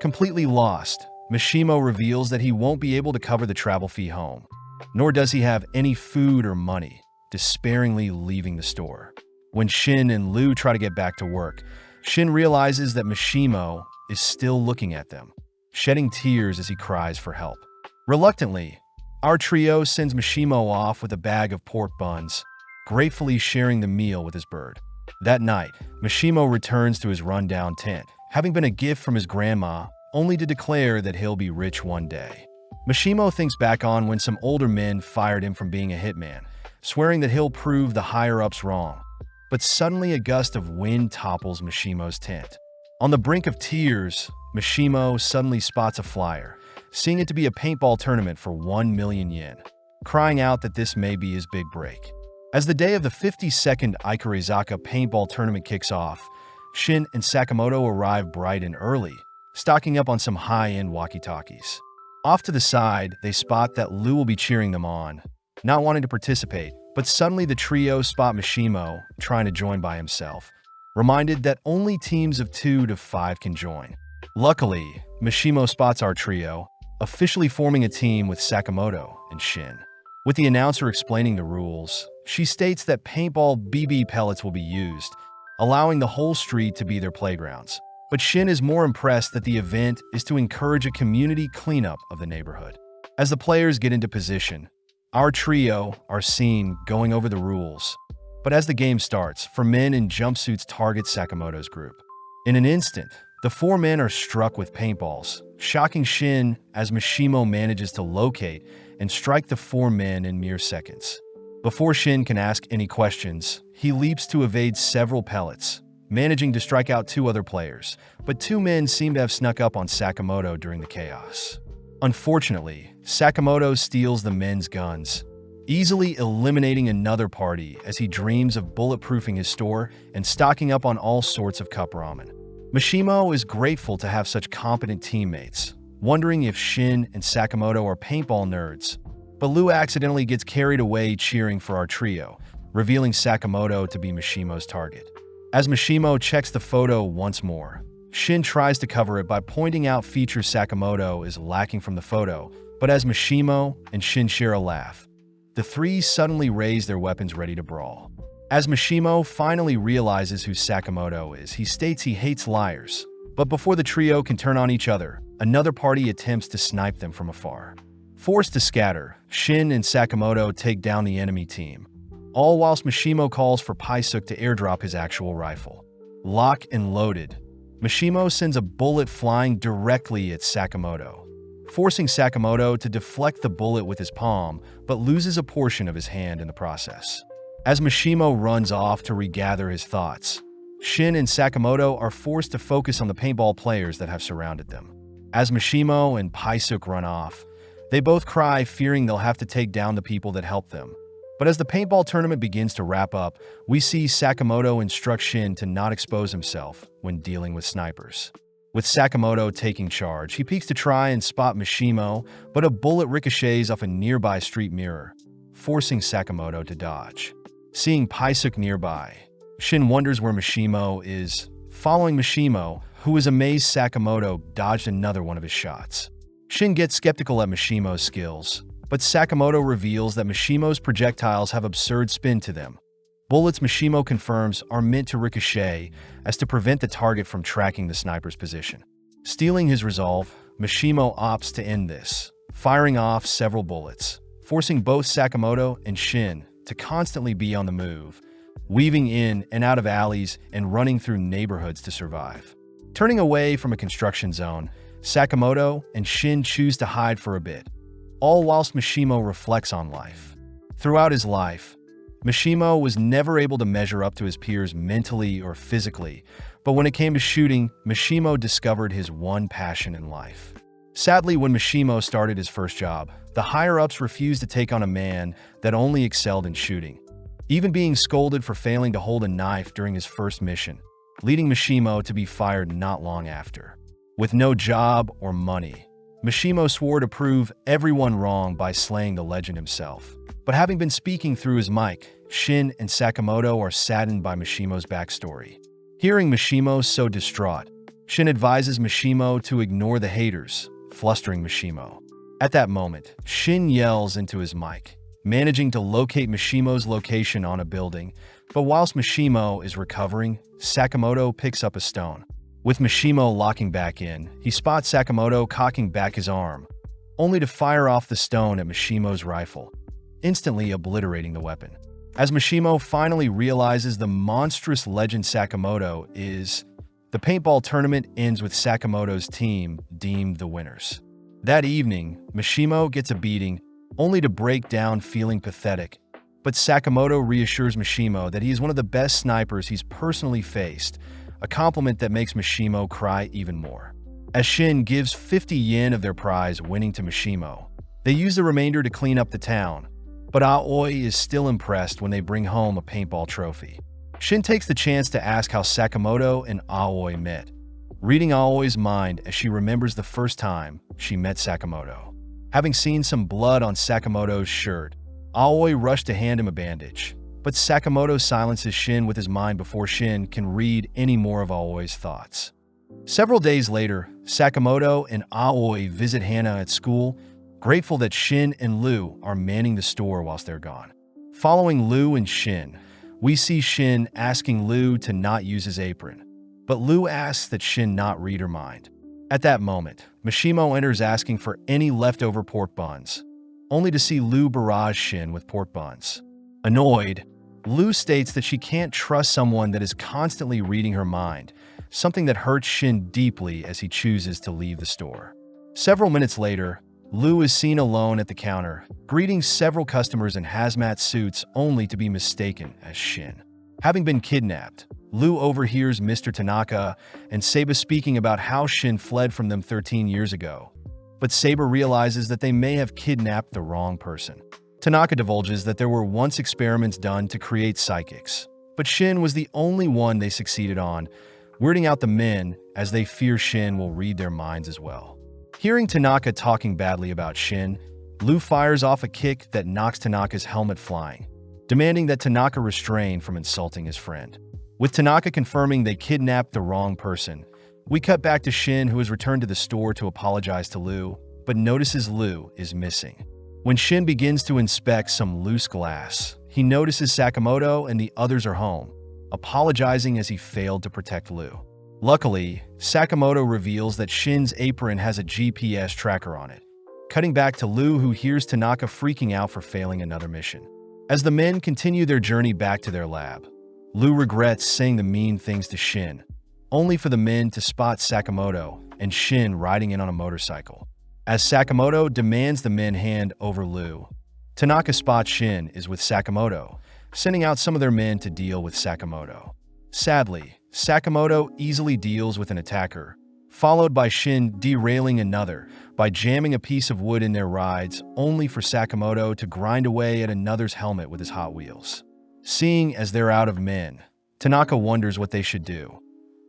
Completely lost, Mishimo reveals that he won't be able to cover the travel fee home, nor does he have any food or money, despairingly leaving the store. When Shin and Lu try to get back to work, Shin realizes that Mishimo is still looking at them, shedding tears as he cries for help. Reluctantly, our trio sends Mishimo off with a bag of pork buns, gratefully sharing the meal with his bird. That night, Mishimo returns to his rundown tent, having been a gift from his grandma, only to declare that he'll be rich one day. Mishimo thinks back on when some older men fired him from being a hitman, swearing that he'll prove the higher-ups wrong. But suddenly a gust of wind topples Mishimo's tent. On the brink of tears, Mishimo suddenly spots a flyer, seeing it to be a paintball tournament for 1 million yen, crying out that this may be his big break. As the day of the 52nd Ikurizaka paintball tournament kicks off, Shin and Sakamoto arrive bright and early, stocking up on some high-end walkie-talkies. Off to the side, they spot that Lu will be cheering them on, not wanting to participate, but suddenly the trio spot Mishimo trying to join by himself, reminded that only teams of 2 to 5 can join. Luckily, Mishimo spots our trio, officially forming a team with Sakamoto and Shin. With the announcer explaining the rules, she states that paintball BB pellets will be used, allowing the whole street to be their playgrounds. But Shin is more impressed that the event is to encourage a community cleanup of the neighborhood. As the players get into position, our trio are seen going over the rules. But as the game starts, 4 men in jumpsuits target Sakamoto's group. In an instant, the 4 men are struck with paintballs, shocking Shin as Mishimo manages to locate and strike the 4 men in mere seconds. Before Shin can ask any questions, he leaps to evade several pellets, managing to strike out 2 other players, but 2 men seem to have snuck up on Sakamoto during the chaos. Unfortunately, Sakamoto steals the men's guns, easily eliminating another party as he dreams of bulletproofing his store and stocking up on all sorts of cup ramen. Mishimo is grateful to have such competent teammates, wondering if Shin and Sakamoto are paintball nerds, but Lu accidentally gets carried away cheering for our trio, revealing Sakamoto to be Mishimo's target. As Mishimo checks the photo once more, Shin tries to cover it by pointing out features Sakamoto is lacking from the photo, but as Mishimo and Shin share a laugh, The three suddenly raise their weapons ready to brawl. As Mishimo finally realizes who Sakamoto is, he states he hates liars. But before the trio can turn on each other, another party attempts to snipe them from afar. Forced to scatter, Shin and Sakamoto take down the enemy team, all whilst Mishimo calls for Paisuk to airdrop his actual rifle. Lock and loaded, Mishimo sends a bullet flying directly at Sakamoto, forcing Sakamoto to deflect the bullet with his palm, but loses a portion of his hand in the process. As Mishimo runs off to regather his thoughts, Shin and Sakamoto are forced to focus on the paintball players that have surrounded them. As Mishimo and Paisuk run off, they both cry, fearing they'll have to take down the people that helped them. But as the paintball tournament begins to wrap up, we see Sakamoto instruct Shin to not expose himself when dealing with snipers. With Sakamoto taking charge, he peeks to try and spot Mishimo, but a bullet ricochets off a nearby street mirror, forcing Sakamoto to dodge. Seeing Paisuk nearby, Shin wonders where Mishimo is. Following Mishimo, who is amazed Sakamoto dodged another one of his shots. Shin gets skeptical at Mishimo's skills, but Sakamoto reveals that Mishimo's projectiles have absurd spin to them. Bullets, Mishimo confirms, are meant to ricochet as to prevent the target from tracking the sniper's position. Stealing his resolve, Mishimo opts to end this, firing off several bullets, forcing both Sakamoto and Shin to constantly be on the move, weaving in and out of alleys and running through neighborhoods to survive. Turning away from a construction zone, Sakamoto and Shin choose to hide for a bit, all whilst Mishimo reflects on life. Throughout his life, Mishimo was never able to measure up to his peers mentally or physically, but when it came to shooting, Mishimo discovered his one passion in life. Sadly, when Mishimo started his first job, the higher-ups refused to take on a man that only excelled in shooting, even being scolded for failing to hold a knife during his first mission, leading Mishimo to be fired not long after. With no job or money, Mishimo swore to prove everyone wrong by slaying the legend himself. But having been speaking through his mic, Shin and Sakamoto are saddened by Mishimo's backstory. Hearing Mishimo so distraught, Shin advises Mishimo to ignore the haters, flustering Mishimo. At that moment, Shin yells into his mic, managing to locate Mishimo's location on a building, but whilst Mishimo is recovering, Sakamoto picks up a stone. With Mishimo locking back in, he spots Sakamoto cocking back his arm, only to fire off the stone at Mishimo's rifle, instantly obliterating the weapon. As Mishimo finally realizes the monstrous legend Sakamoto is, the paintball tournament ends with Sakamoto's team deemed the winners. That evening, Mishimo gets a beating, only to break down feeling pathetic, but Sakamoto reassures Mishimo that he is one of the best snipers he's personally faced, a compliment that makes Mishimo cry even more. As Shin gives 50 yen of their prize winning to Mishimo, they use the remainder to clean up the town, but Aoi is still impressed when they bring home a paintball trophy. Shin takes the chance to ask how Sakamoto and Aoi met, reading Aoi's mind as she remembers the first time she met Sakamoto. Having seen some blood on Sakamoto's shirt, Aoi rushed to hand him a bandage, but Sakamoto silences Shin with his mind before Shin can read any more of Aoi's thoughts. Several days later, Sakamoto and Aoi visit Hana at school, grateful that Shin and Lu are manning the store whilst they're gone. Following Lu and Shin, we see Shin asking Lu to not use his apron, but Lu asks that Shin not read her mind. At that moment, Mishimo enters asking for any leftover pork buns, only to see Lu barrage Shin with pork buns. Annoyed, Lu states that she can't trust someone that is constantly reading her mind, something that hurts Shin deeply as he chooses to leave the store. Several minutes later, Lu is seen alone at the counter, greeting several customers in hazmat suits only to be mistaken as Shin. Having been kidnapped, Lu overhears Mr. Tanaka and Saba speaking about how Shin fled from them 13 years ago, but Saba realizes that they may have kidnapped the wrong person. Tanaka divulges that there were once experiments done to create psychics, but Shin was the only one they succeeded on, weirding out the men as they fear Shin will read their minds as well. Hearing Tanaka talking badly about Shin, Lu fires off a kick that knocks Tanaka's helmet flying, demanding that Tanaka refrain from insulting his friend. With Tanaka confirming they kidnapped the wrong person, we cut back to Shin, who has returned to the store to apologize to Lu, but notices Lu is missing. When Shin begins to inspect some loose glass, he notices Sakamoto and the others are home, apologizing as he failed to protect Lu. Luckily, Sakamoto reveals that Shin's apron has a GPS tracker on it, cutting back to Lu, who hears Tanaka freaking out for failing another mission. As the men continue their journey back to their lab, Lu regrets saying the mean things to Shin, only for the men to spot Sakamoto and Shin riding in on a motorcycle. As Sakamoto demands the men hand over Lu, Tanaka spots Shin is with Sakamoto, sending out some of their men to deal with Sakamoto. Sadly, Sakamoto easily deals with an attacker, followed by Shin derailing another by jamming a piece of wood in their rides, only for Sakamoto to grind away at another's helmet with his Hot Wheels. Seeing as they're out of men, Tanaka wonders what they should do,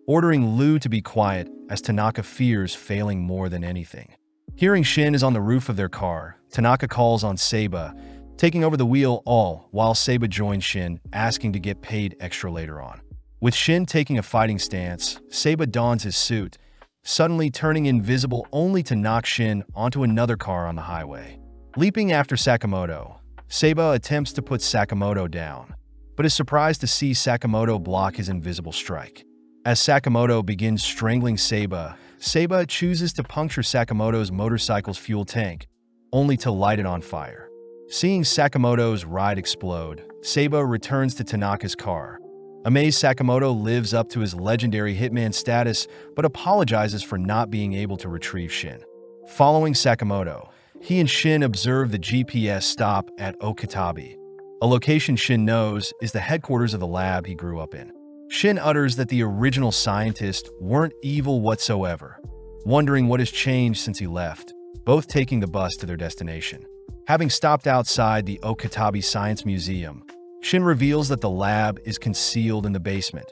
ordering Lu to be quiet as Tanaka fears failing more than anything. Hearing Shin is on the roof of their car, Tanaka calls on Seiba, taking over the wheel all while Seiba joins Shin, asking to get paid extra later on. With Shin taking a fighting stance, Seiba dons his suit, suddenly turning invisible only to knock Shin onto another car on the highway. Leaping after Sakamoto, Seiba attempts to put Sakamoto down, but is surprised to see Sakamoto block his invisible strike. As Sakamoto begins strangling Seiba, Seiba chooses to puncture Sakamoto's motorcycle's fuel tank, only to light it on fire. Seeing Sakamoto's ride explode, Seiba returns to Tanaka's car. Amazed, Sakamoto lives up to his legendary Hitman status, but apologizes for not being able to retrieve Shin. Following Sakamoto, he and Shin observe the GPS stop at Okatabe, a location Shin knows is the headquarters of the lab he grew up in. Shin utters that the original scientists weren't evil whatsoever, wondering what has changed since he left, both taking the bus to their destination. Having stopped outside the Okatabe Science Museum, Shin reveals that the lab is concealed in the basement,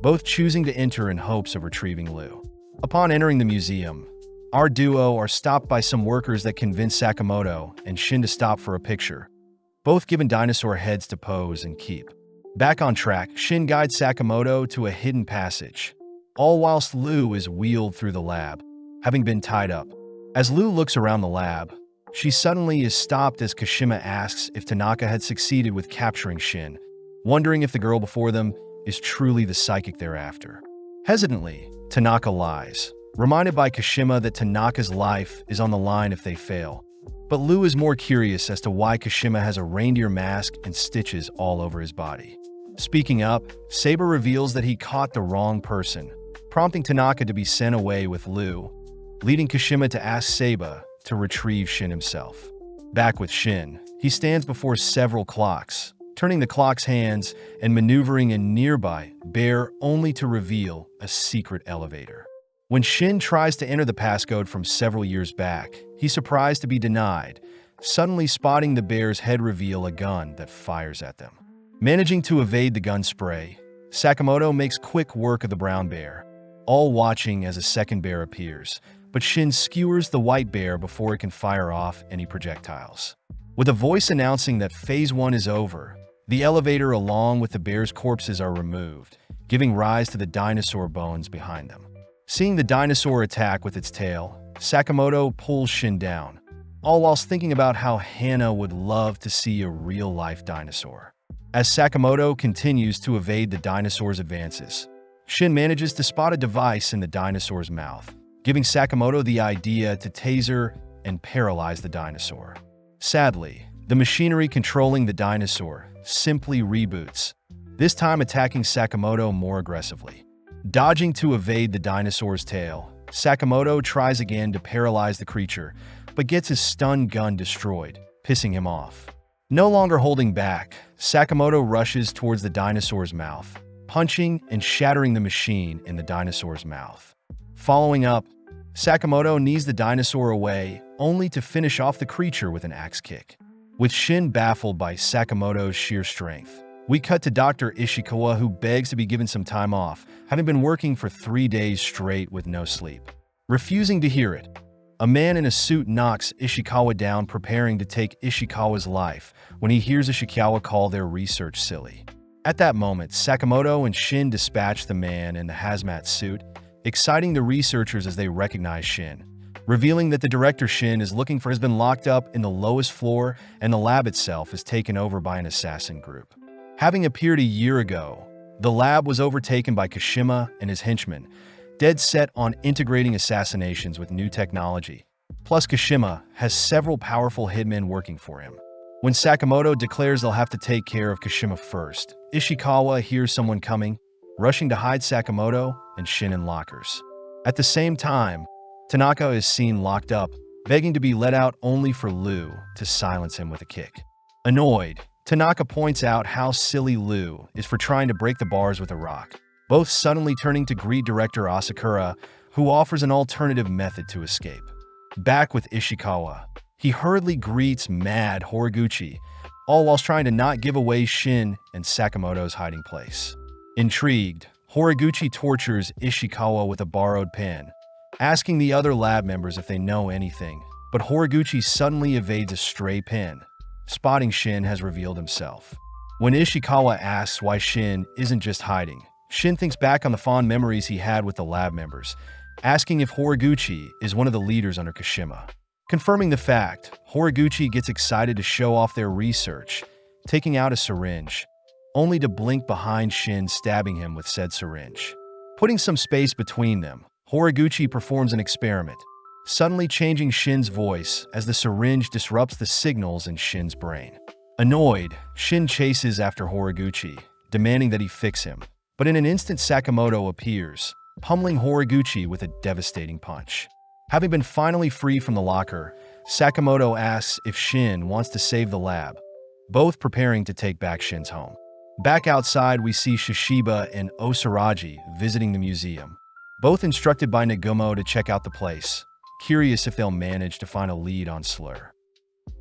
both choosing to enter in hopes of retrieving Lu. Upon entering the museum, our duo are stopped by some workers that convince Sakamoto and Shin to stop for a picture, both given dinosaur heads to pose and keep. Back on track, Shin guides Sakamoto to a hidden passage, all whilst Lu is wheeled through the lab, having been tied up. As Lu looks around the lab, she suddenly is stopped as Kashima asks if Tanaka had succeeded with capturing Shin, wondering if the girl before them is truly the psychic they're after. Hesitantly, Tanaka lies, reminded by Kashima that Tanaka's life is on the line if they fail. But Lu is more curious as to why Kashima has a reindeer mask and stitches all over his body. Speaking up, Seiba reveals that he caught the wrong person, prompting Tanaka to be sent away with Lu, leading Kashima to ask Seiba to retrieve Shin himself. Back with Shin, he stands before several clocks, turning the clock's hands and maneuvering a nearby bear only to reveal a secret elevator. When Shin tries to enter the passcode from several years back, he's surprised to be denied, suddenly spotting the bear's head reveal a gun that fires at them. Managing to evade the gun spray, Sakamoto makes quick work of the brown bear, all watching as a second bear appears, but Shin skewers the white bear before it can fire off any projectiles. With a voice announcing that Phase 1 is over, the elevator along with the bear's corpses are removed, giving rise to the dinosaur bones behind them. Seeing the dinosaur attack with its tail, Sakamoto pulls Shin down, all whilst thinking about how Hana would love to see a real-life dinosaur. As Sakamoto continues to evade the dinosaur's advances, Shin manages to spot a device in the dinosaur's mouth, giving Sakamoto the idea to taser and paralyze the dinosaur. Sadly, the machinery controlling the dinosaur simply reboots, this time attacking Sakamoto more aggressively. Dodging to evade the dinosaur's tail, Sakamoto tries again to paralyze the creature, but gets his stun gun destroyed, pissing him off. No longer holding back, Sakamoto rushes towards the dinosaur's mouth, punching and shattering the machine in the dinosaur's mouth. Following up, Sakamoto knees the dinosaur away, only to finish off the creature with an axe kick. With Shin baffled by Sakamoto's sheer strength, we cut to Dr. Ishikawa, who begs to be given some time off, having been working for 3 days straight with no sleep. Refusing to hear it, a man in a suit knocks Ishikawa down, preparing to take Ishikawa's life when he hears Ishikawa call their research silly. At that moment, Sakamoto and Shin dispatch the man in the hazmat suit, exciting the researchers as they recognize Shin, revealing that the director Shin is looking for has been locked up in the lowest floor and the lab itself is taken over by an assassin group. Having appeared a year ago, the lab was overtaken by Kashima and his henchmen, dead set on integrating assassinations with new technology. Plus, Kashima has several powerful hitmen working for him. When Sakamoto declares they'll have to take care of Kashima first, Ishikawa hears someone coming, rushing to hide Sakamoto and Shin in lockers. At the same time, Tanaka is seen locked up, begging to be let out only for Liu to silence him with a kick. Annoyed, Tanaka points out how silly Liu is for trying to break the bars with a rock, both suddenly turning to greet director Asakura, who offers an alternative method to escape. Back with Ishikawa, he hurriedly greets mad Horiguchi, all whilst trying to not give away Shin and Sakamoto's hiding place. Intrigued, Horiguchi tortures Ishikawa with a borrowed pen, asking the other lab members if they know anything, but Horiguchi suddenly evades a stray pen. Spotting Shin has revealed himself. When Ishikawa asks why Shin isn't just hiding, Shin thinks back on the fond memories he had with the lab members, asking if Horiguchi is one of the leaders under Kashima. Confirming the fact, Horiguchi gets excited to show off their research, taking out a syringe, only to blink behind Shin stabbing him with said syringe. Putting some space between them, Horiguchi performs an experiment, suddenly changing Shin's voice as the syringe disrupts the signals in Shin's brain. Annoyed, Shin chases after Horiguchi, demanding that he fix him. But in an instant, Sakamoto appears, pummeling Horiguchi with a devastating punch. Having been finally free from the locker, Sakamoto asks if Shin wants to save the lab, both preparing to take back Shin's home. Back outside, we see Shishiba and Osaraji visiting the museum, both instructed by Nagumo to check out the place, curious if they'll manage to find a lead on Slur.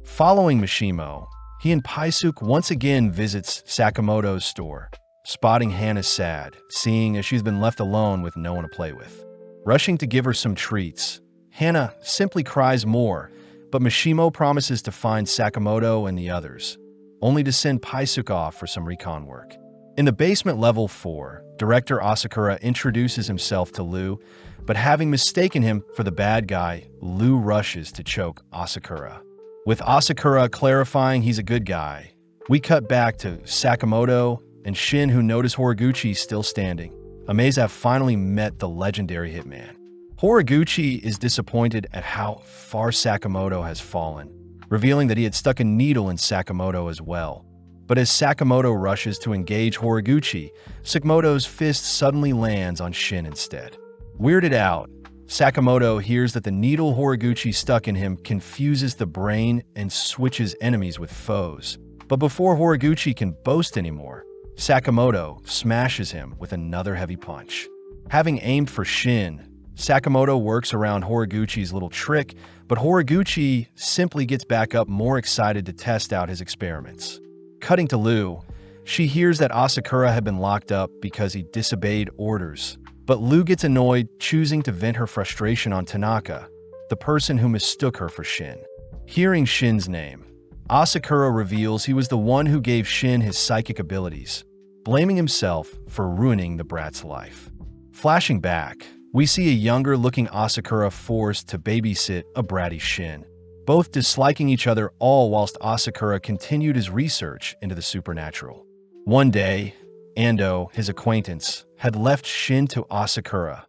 Following Mishimo, he and Paisuke once again visits Sakamoto's store, spotting Hana sad, seeing as she's been left alone with no one to play with. Rushing to give her some treats, Hana simply cries more, but Mishimo promises to find Sakamoto and the others, only to send Paisuke off for some recon work. In the basement level 4, director Asakura introduces himself to Liu, but having mistaken him for the bad guy, Liu rushes to choke Asakura. With Asakura clarifying he's a good guy, we cut back to Sakamoto and Shin, who notice Horiguchi still standing, amazed to have finally met the legendary Hitman. Horiguchi is disappointed at how far Sakamoto has fallen, revealing that he had stuck a needle in Sakamoto as well. But as Sakamoto rushes to engage Horiguchi, Sakamoto's fist suddenly lands on Shin instead. Weirded out, Sakamoto hears that the needle Horiguchi stuck in him confuses the brain and switches enemies with foes. But before Horiguchi can boast anymore, Sakamoto smashes him with another heavy punch. Having aimed for Shin, Sakamoto works around Horiguchi's little trick, but Horiguchi simply gets back up, more excited to test out his experiments. Cutting to Liu, she hears that Asakura had been locked up because he disobeyed orders, but Liu gets annoyed, choosing to vent her frustration on Tanaka, the person who mistook her for Shin. Hearing Shin's name, Asakura reveals he was the one who gave Shin his psychic abilities, blaming himself for ruining the brat's life. Flashing back, we see a younger-looking Asakura forced to babysit a bratty Shin, both disliking each other, all whilst Asakura continued his research into the supernatural. One day, Ando, his acquaintance, had left Shin to Asakura,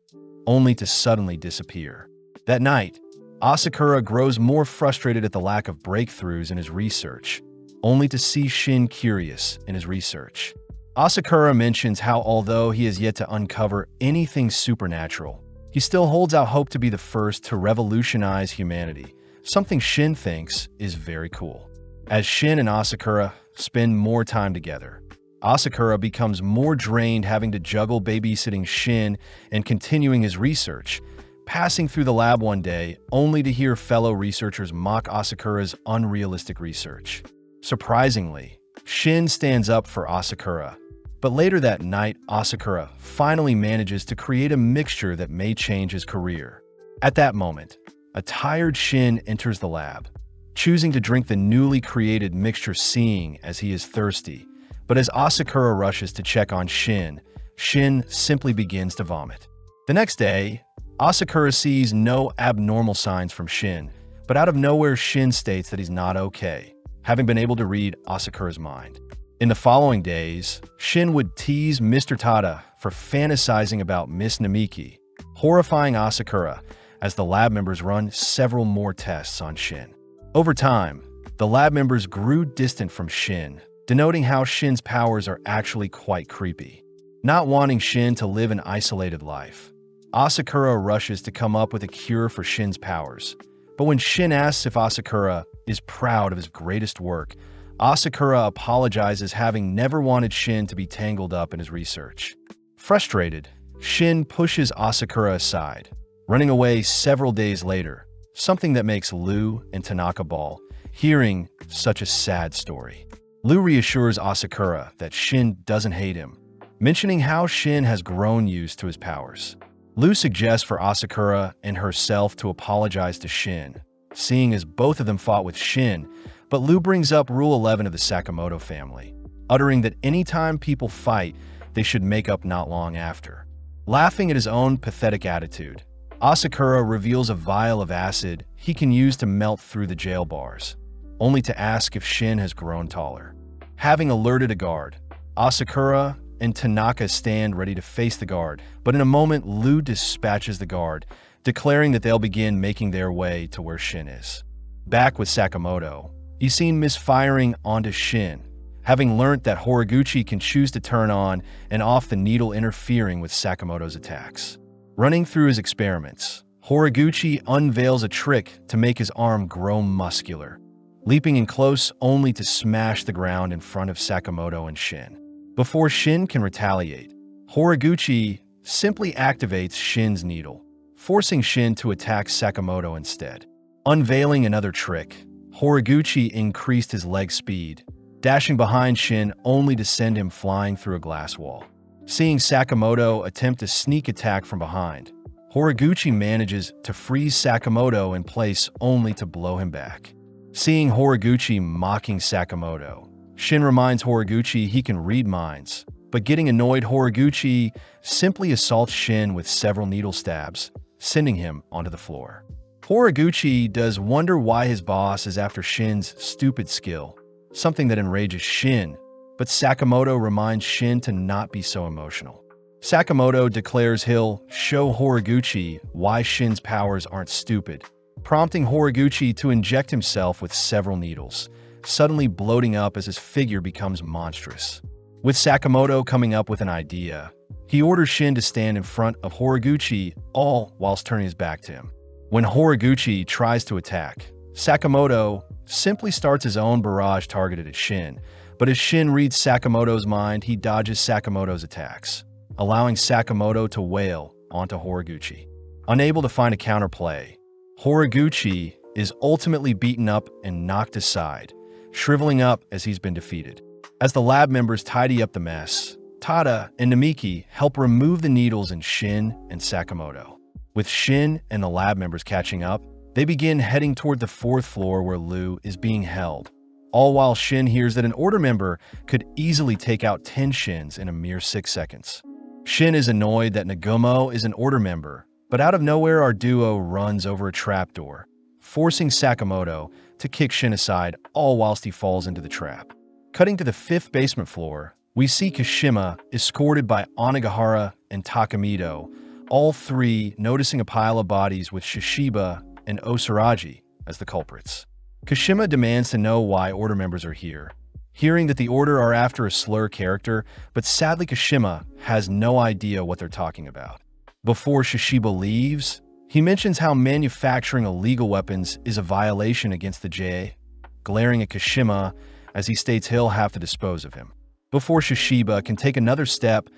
only to suddenly disappear. That night, Asakura grows more frustrated at the lack of breakthroughs in his research, only to see Shin curious in his research. Asakura mentions how although he has yet to uncover anything supernatural, he still holds out hope to be the first to revolutionize humanity, something Shin thinks is very cool. As Shin and Asakura spend more time together, Asakura becomes more drained, having to juggle babysitting Shin and continuing his research, passing through the lab one day only to hear fellow researchers mock Asakura's unrealistic research. Surprisingly, Shin stands up for Asakura, but later that night, Asakura finally manages to create a mixture that may change his career. At that moment, a tired Shin enters the lab, choosing to drink the newly created mixture, seeing as he is thirsty. But as Asakura rushes to check on Shin, Shin simply begins to vomit. The next day, Asakura sees no abnormal signs from Shin, but out of nowhere Shin states that he's not okay, having been able to read Asakura's mind. In the following days, Shin would tease Mr. Tada for fantasizing about Miss Namiki, horrifying Asakura as the lab members run several more tests on Shin. Over time, the lab members grew distant from Shin, denoting how Shin's powers are actually quite creepy. Not wanting Shin to live an isolated life, Asakura rushes to come up with a cure for Shin's powers. But when Shin asks if Asakura is proud of his greatest work, Asakura apologizes, having never wanted Shin to be tangled up in his research. Frustrated, Shin pushes Asakura aside, running away several days later, something that makes Lu and Tanaka bawl, hearing such a sad story. Lu reassures Asakura that Shin doesn't hate him, mentioning how Shin has grown used to his powers. Lu suggests for Asakura and herself to apologize to Shin, seeing as both of them fought with Shin, but Lu brings up Rule 11 of the Sakamoto family, uttering that anytime people fight, they should make up not long after. Laughing at his own pathetic attitude, Asakura reveals a vial of acid he can use to melt through the jail bars, only to ask if Shin has grown taller. Having alerted a guard, Asakura and Tanaka stand ready to face the guard, but in a moment Lu dispatches the guard, declaring that they'll begin making their way to where Shin is. Back with Sakamoto, he's seen misfiring onto Shin, having learnt that Horiguchi can choose to turn on and off the needle, interfering with Sakamoto's attacks. Running through his experiments, Horiguchi unveils a trick to make his arm grow muscular, leaping in close only to smash the ground in front of Sakamoto and Shin. Before Shin can retaliate, Horiguchi simply activates Shin's needle, forcing Shin to attack Sakamoto instead. Unveiling another trick, Horiguchi increased his leg speed, dashing behind Shin only to send him flying through a glass wall. Seeing Sakamoto attempt a sneak attack from behind, Horiguchi manages to freeze Sakamoto in place only to blow him back. Seeing Horiguchi mocking Sakamoto, Shin reminds Horiguchi he can read minds, but getting annoyed, Horiguchi simply assaults Shin with several needle stabs, sending him onto the floor. Horiguchi does wonder why his boss is after Shin's stupid skill, something that enrages Shin, but Sakamoto reminds Shin to not be so emotional. Sakamoto declares he'll show Horiguchi why Shin's powers aren't stupid, prompting Horiguchi to inject himself with several needles, suddenly bloating up as his figure becomes monstrous. With Sakamoto coming up with an idea, he orders Shin to stand in front of Horiguchi, all whilst turning his back to him. When Horiguchi tries to attack, Sakamoto simply starts his own barrage targeted at Shin, but as Shin reads Sakamoto's mind, he dodges Sakamoto's attacks, allowing Sakamoto to wail onto Horiguchi. Unable to find a counterplay, Horiguchi is ultimately beaten up and knocked aside, shriveling up as he's been defeated. As the lab members tidy up the mess, Tada and Namiki help remove the needles in Shin and Sakamoto. With Shin and the lab members catching up, they begin heading toward the 4th floor where Lu is being held, all while Shin hears that an order member could easily take out 10 Shins in a mere 6 seconds. Shin is annoyed that Nagumo is an order member, but out of nowhere our duo runs over a trapdoor, forcing Sakamoto to kick Shin aside, all whilst he falls into the trap. Cutting to the 5th basement floor, we see Kashima escorted by Onigahara and Takamito, all three noticing a pile of bodies with Shishiba and Osaraji as the culprits. Kashima demands to know why order members are here, hearing that the order are after a slur character, but sadly Kashima has no idea what they're talking about. Before Shishiba leaves, he mentions how manufacturing illegal weapons is a violation against the JA, glaring at Kashima as he states he'll have to dispose of him. Before Shishiba can take another step,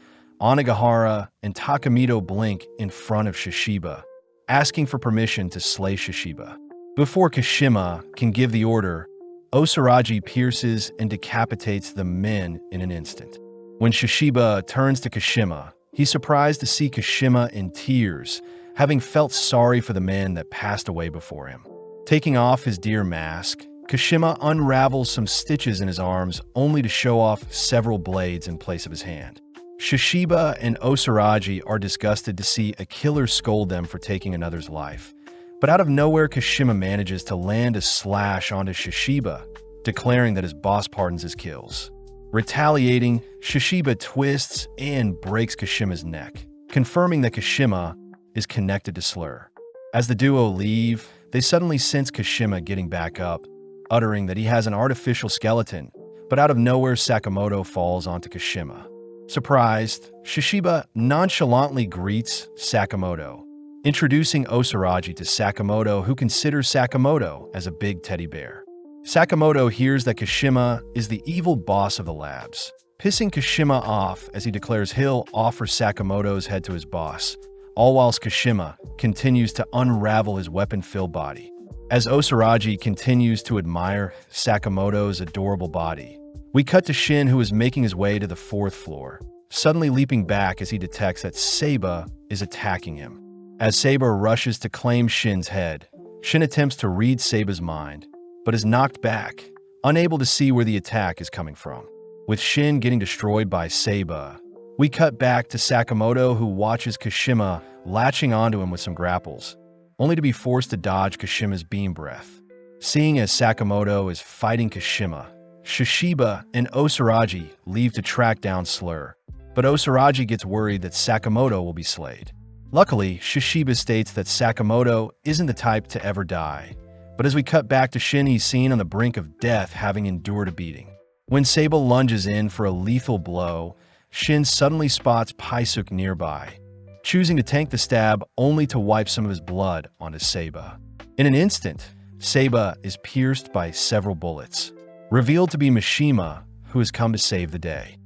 Onigahara and Takamito blink in front of Shishiba, asking for permission to slay Shishiba. Before Kashima can give the order, Osaraji pierces and decapitates the men in an instant. When Shishiba turns to Kashima, he's surprised to see Kashima in tears, having felt sorry for the men that passed away before him. Taking off his deer mask, Kashima unravels some stitches in his arms only to show off several blades in place of his hand. Shishiba and Osaraji are disgusted to see a killer scold them for taking another's life. But out of nowhere, Kashima manages to land a slash onto Shishiba, declaring that his boss pardons his kills. Retaliating, Shishiba twists and breaks Kashima's neck, confirming that Kashima is connected to Slur. As the duo leave, they suddenly sense Kashima getting back up, uttering that he has an artificial skeleton, but out of nowhere Sakamoto falls onto Kashima. Surprised, Shishiba nonchalantly greets Sakamoto, introducing Osaraji to Sakamoto, who considers Sakamoto as a big teddy bear. Sakamoto hears that Kashima is the evil boss of the labs, pissing Kashima off as he declares he'll offer Sakamoto's head to his boss, all whilst Kashima continues to unravel his weapon-filled body. As Osaraji continues to admire Sakamoto's adorable body, we cut to Shin, who is making his way to the 4th floor, suddenly leaping back as he detects that Seiba is attacking him. As Seiba rushes to claim Shin's head, Shin attempts to read Seiba's mind, but is knocked back, unable to see where the attack is coming from. With Shin getting destroyed by Seiba, we cut back to Sakamoto, who watches Kashima latching onto him with some grapples, only to be forced to dodge Kashima's beam breath. Seeing as Sakamoto is fighting Kashima, Shishiba and Osaraji leave to track down Slur, but Osaraji gets worried that Sakamoto will be slayed. Luckily, Shishiba states that Sakamoto isn't the type to ever die, but as we cut back to Shin, he's seen on the brink of death, having endured a beating. When Seiba lunges in for a lethal blow, Shin suddenly spots Paisuk nearby, choosing to tank the stab only to wipe some of his blood onto Seiba. In an instant, Seiba is pierced by several bullets, revealed to be Mishima, who has come to save the day.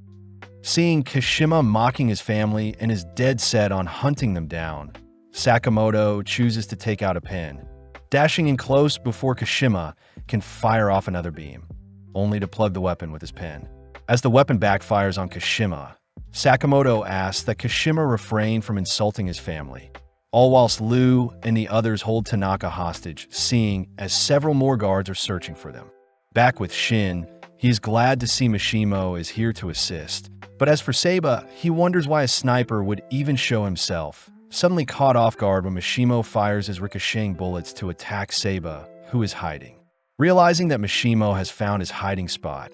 Seeing Kashima mocking his family and is dead set on hunting them down, Sakamoto chooses to take out a pen, dashing in close before Kashima can fire off another beam, only to plug the weapon with his pen. As the weapon backfires on Kashima, Sakamoto asks that Kashima refrain from insulting his family, all whilst Liu and the others hold Tanaka hostage, seeing as several more guards are searching for them. Back with Shin, he is glad to see Mishimo is here to assist, but as for Seiba, he wonders why a sniper would even show himself, suddenly caught off guard when Mishimo fires his ricocheting bullets to attack Seiba, who is hiding. Realizing that Mishimo has found his hiding spot,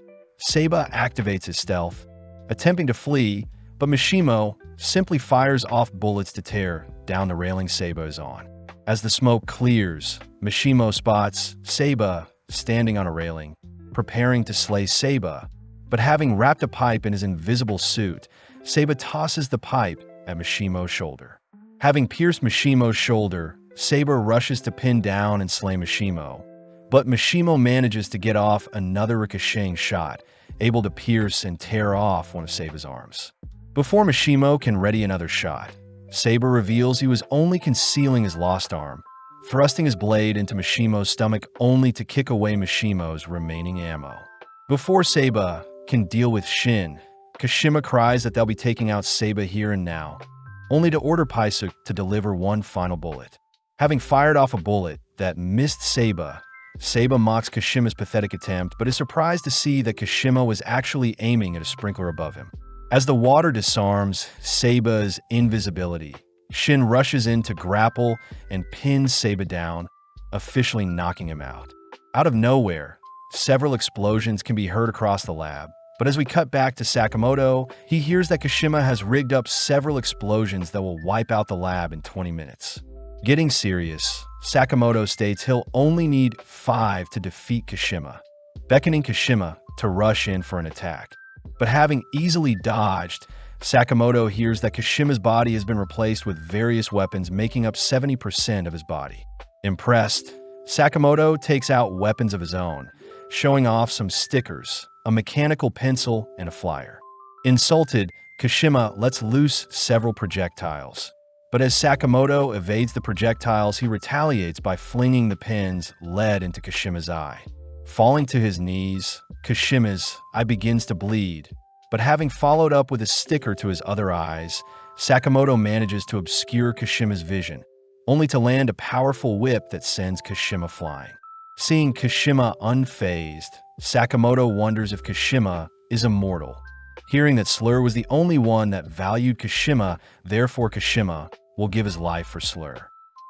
Seiba activates his stealth, attempting to flee, but Mishimo simply fires off bullets to tear down the railing Seiba is on. As the smoke clears, Mishimo spots Seiba standing on a railing, preparing to slay Seiba, but having wrapped a pipe in his invisible suit, Seiba tosses the pipe at Mishimo's shoulder. Having pierced Mishimo's shoulder, Seiba rushes to pin down and slay Mishimo, but Mishimo manages to get off another ricocheting shot, able to pierce and tear off one of Seiba's arms. Before Mishimo can ready another shot, Seiba reveals he was only concealing his lost arm, thrusting his blade into Mishimo's stomach only to kick away Mishimo's remaining ammo. Before Seiba can deal with Shin, Kashima cries that they'll be taking out Seiba here and now, only to order Paisuk to deliver one final bullet. Having fired off a bullet that missed Seiba, Seiba mocks Kashima's pathetic attempt, but is surprised to see that Kashima was actually aiming at a sprinkler above him. As the water disarms Seiba's invisibility, Shin rushes in to grapple and pins Seiba down, officially knocking him out. Out of nowhere, several explosions can be heard across the lab, but as we cut back to Sakamoto, he hears that Kashima has rigged up several explosions that will wipe out the lab in 20 minutes. Getting serious, Sakamoto states he'll only need 5 to defeat Kashima, beckoning Kashima to rush in for an attack. But having easily dodged, Sakamoto hears that Kashima's body has been replaced with various weapons making up 70% of his body. Impressed, Sakamoto takes out weapons of his own, showing off some stickers, a mechanical pencil, and a flyer. Insulted, Kashima lets loose several projectiles. But as Sakamoto evades the projectiles, he retaliates by flinging the pen's lead into Kashima's eye. Falling to his knees, Kashima's eye begins to bleed, but having followed up with a sticker to his other eyes, Sakamoto manages to obscure Kashima's vision, only to land a powerful whip that sends Kashima flying. Seeing Kashima unfazed, Sakamoto wonders if Kashima is immortal, hearing that Slur was the only one that valued Kashima, therefore Kashima will give his life for Slur.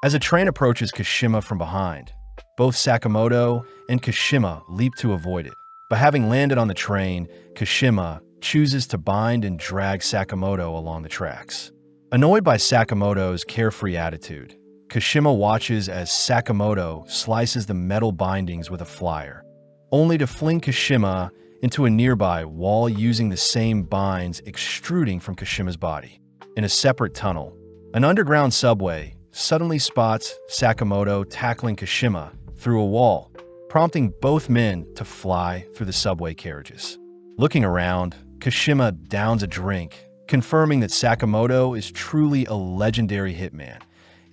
As a train approaches Kashima from behind, both Sakamoto and Kashima leap to avoid it. But having landed on the train, Kashima chooses to bind and drag Sakamoto along the tracks. Annoyed by Sakamoto's carefree attitude, Kashima watches as Sakamoto slices the metal bindings with a flyer, only to fling Kashima into a nearby wall using the same binds extruding from Kashima's body. In a separate tunnel, an underground subway suddenly spots Sakamoto tackling Kashima through a wall, prompting both men to fly through the subway carriages. Looking around, Kashima downs a drink, confirming that Sakamoto is truly a legendary hitman,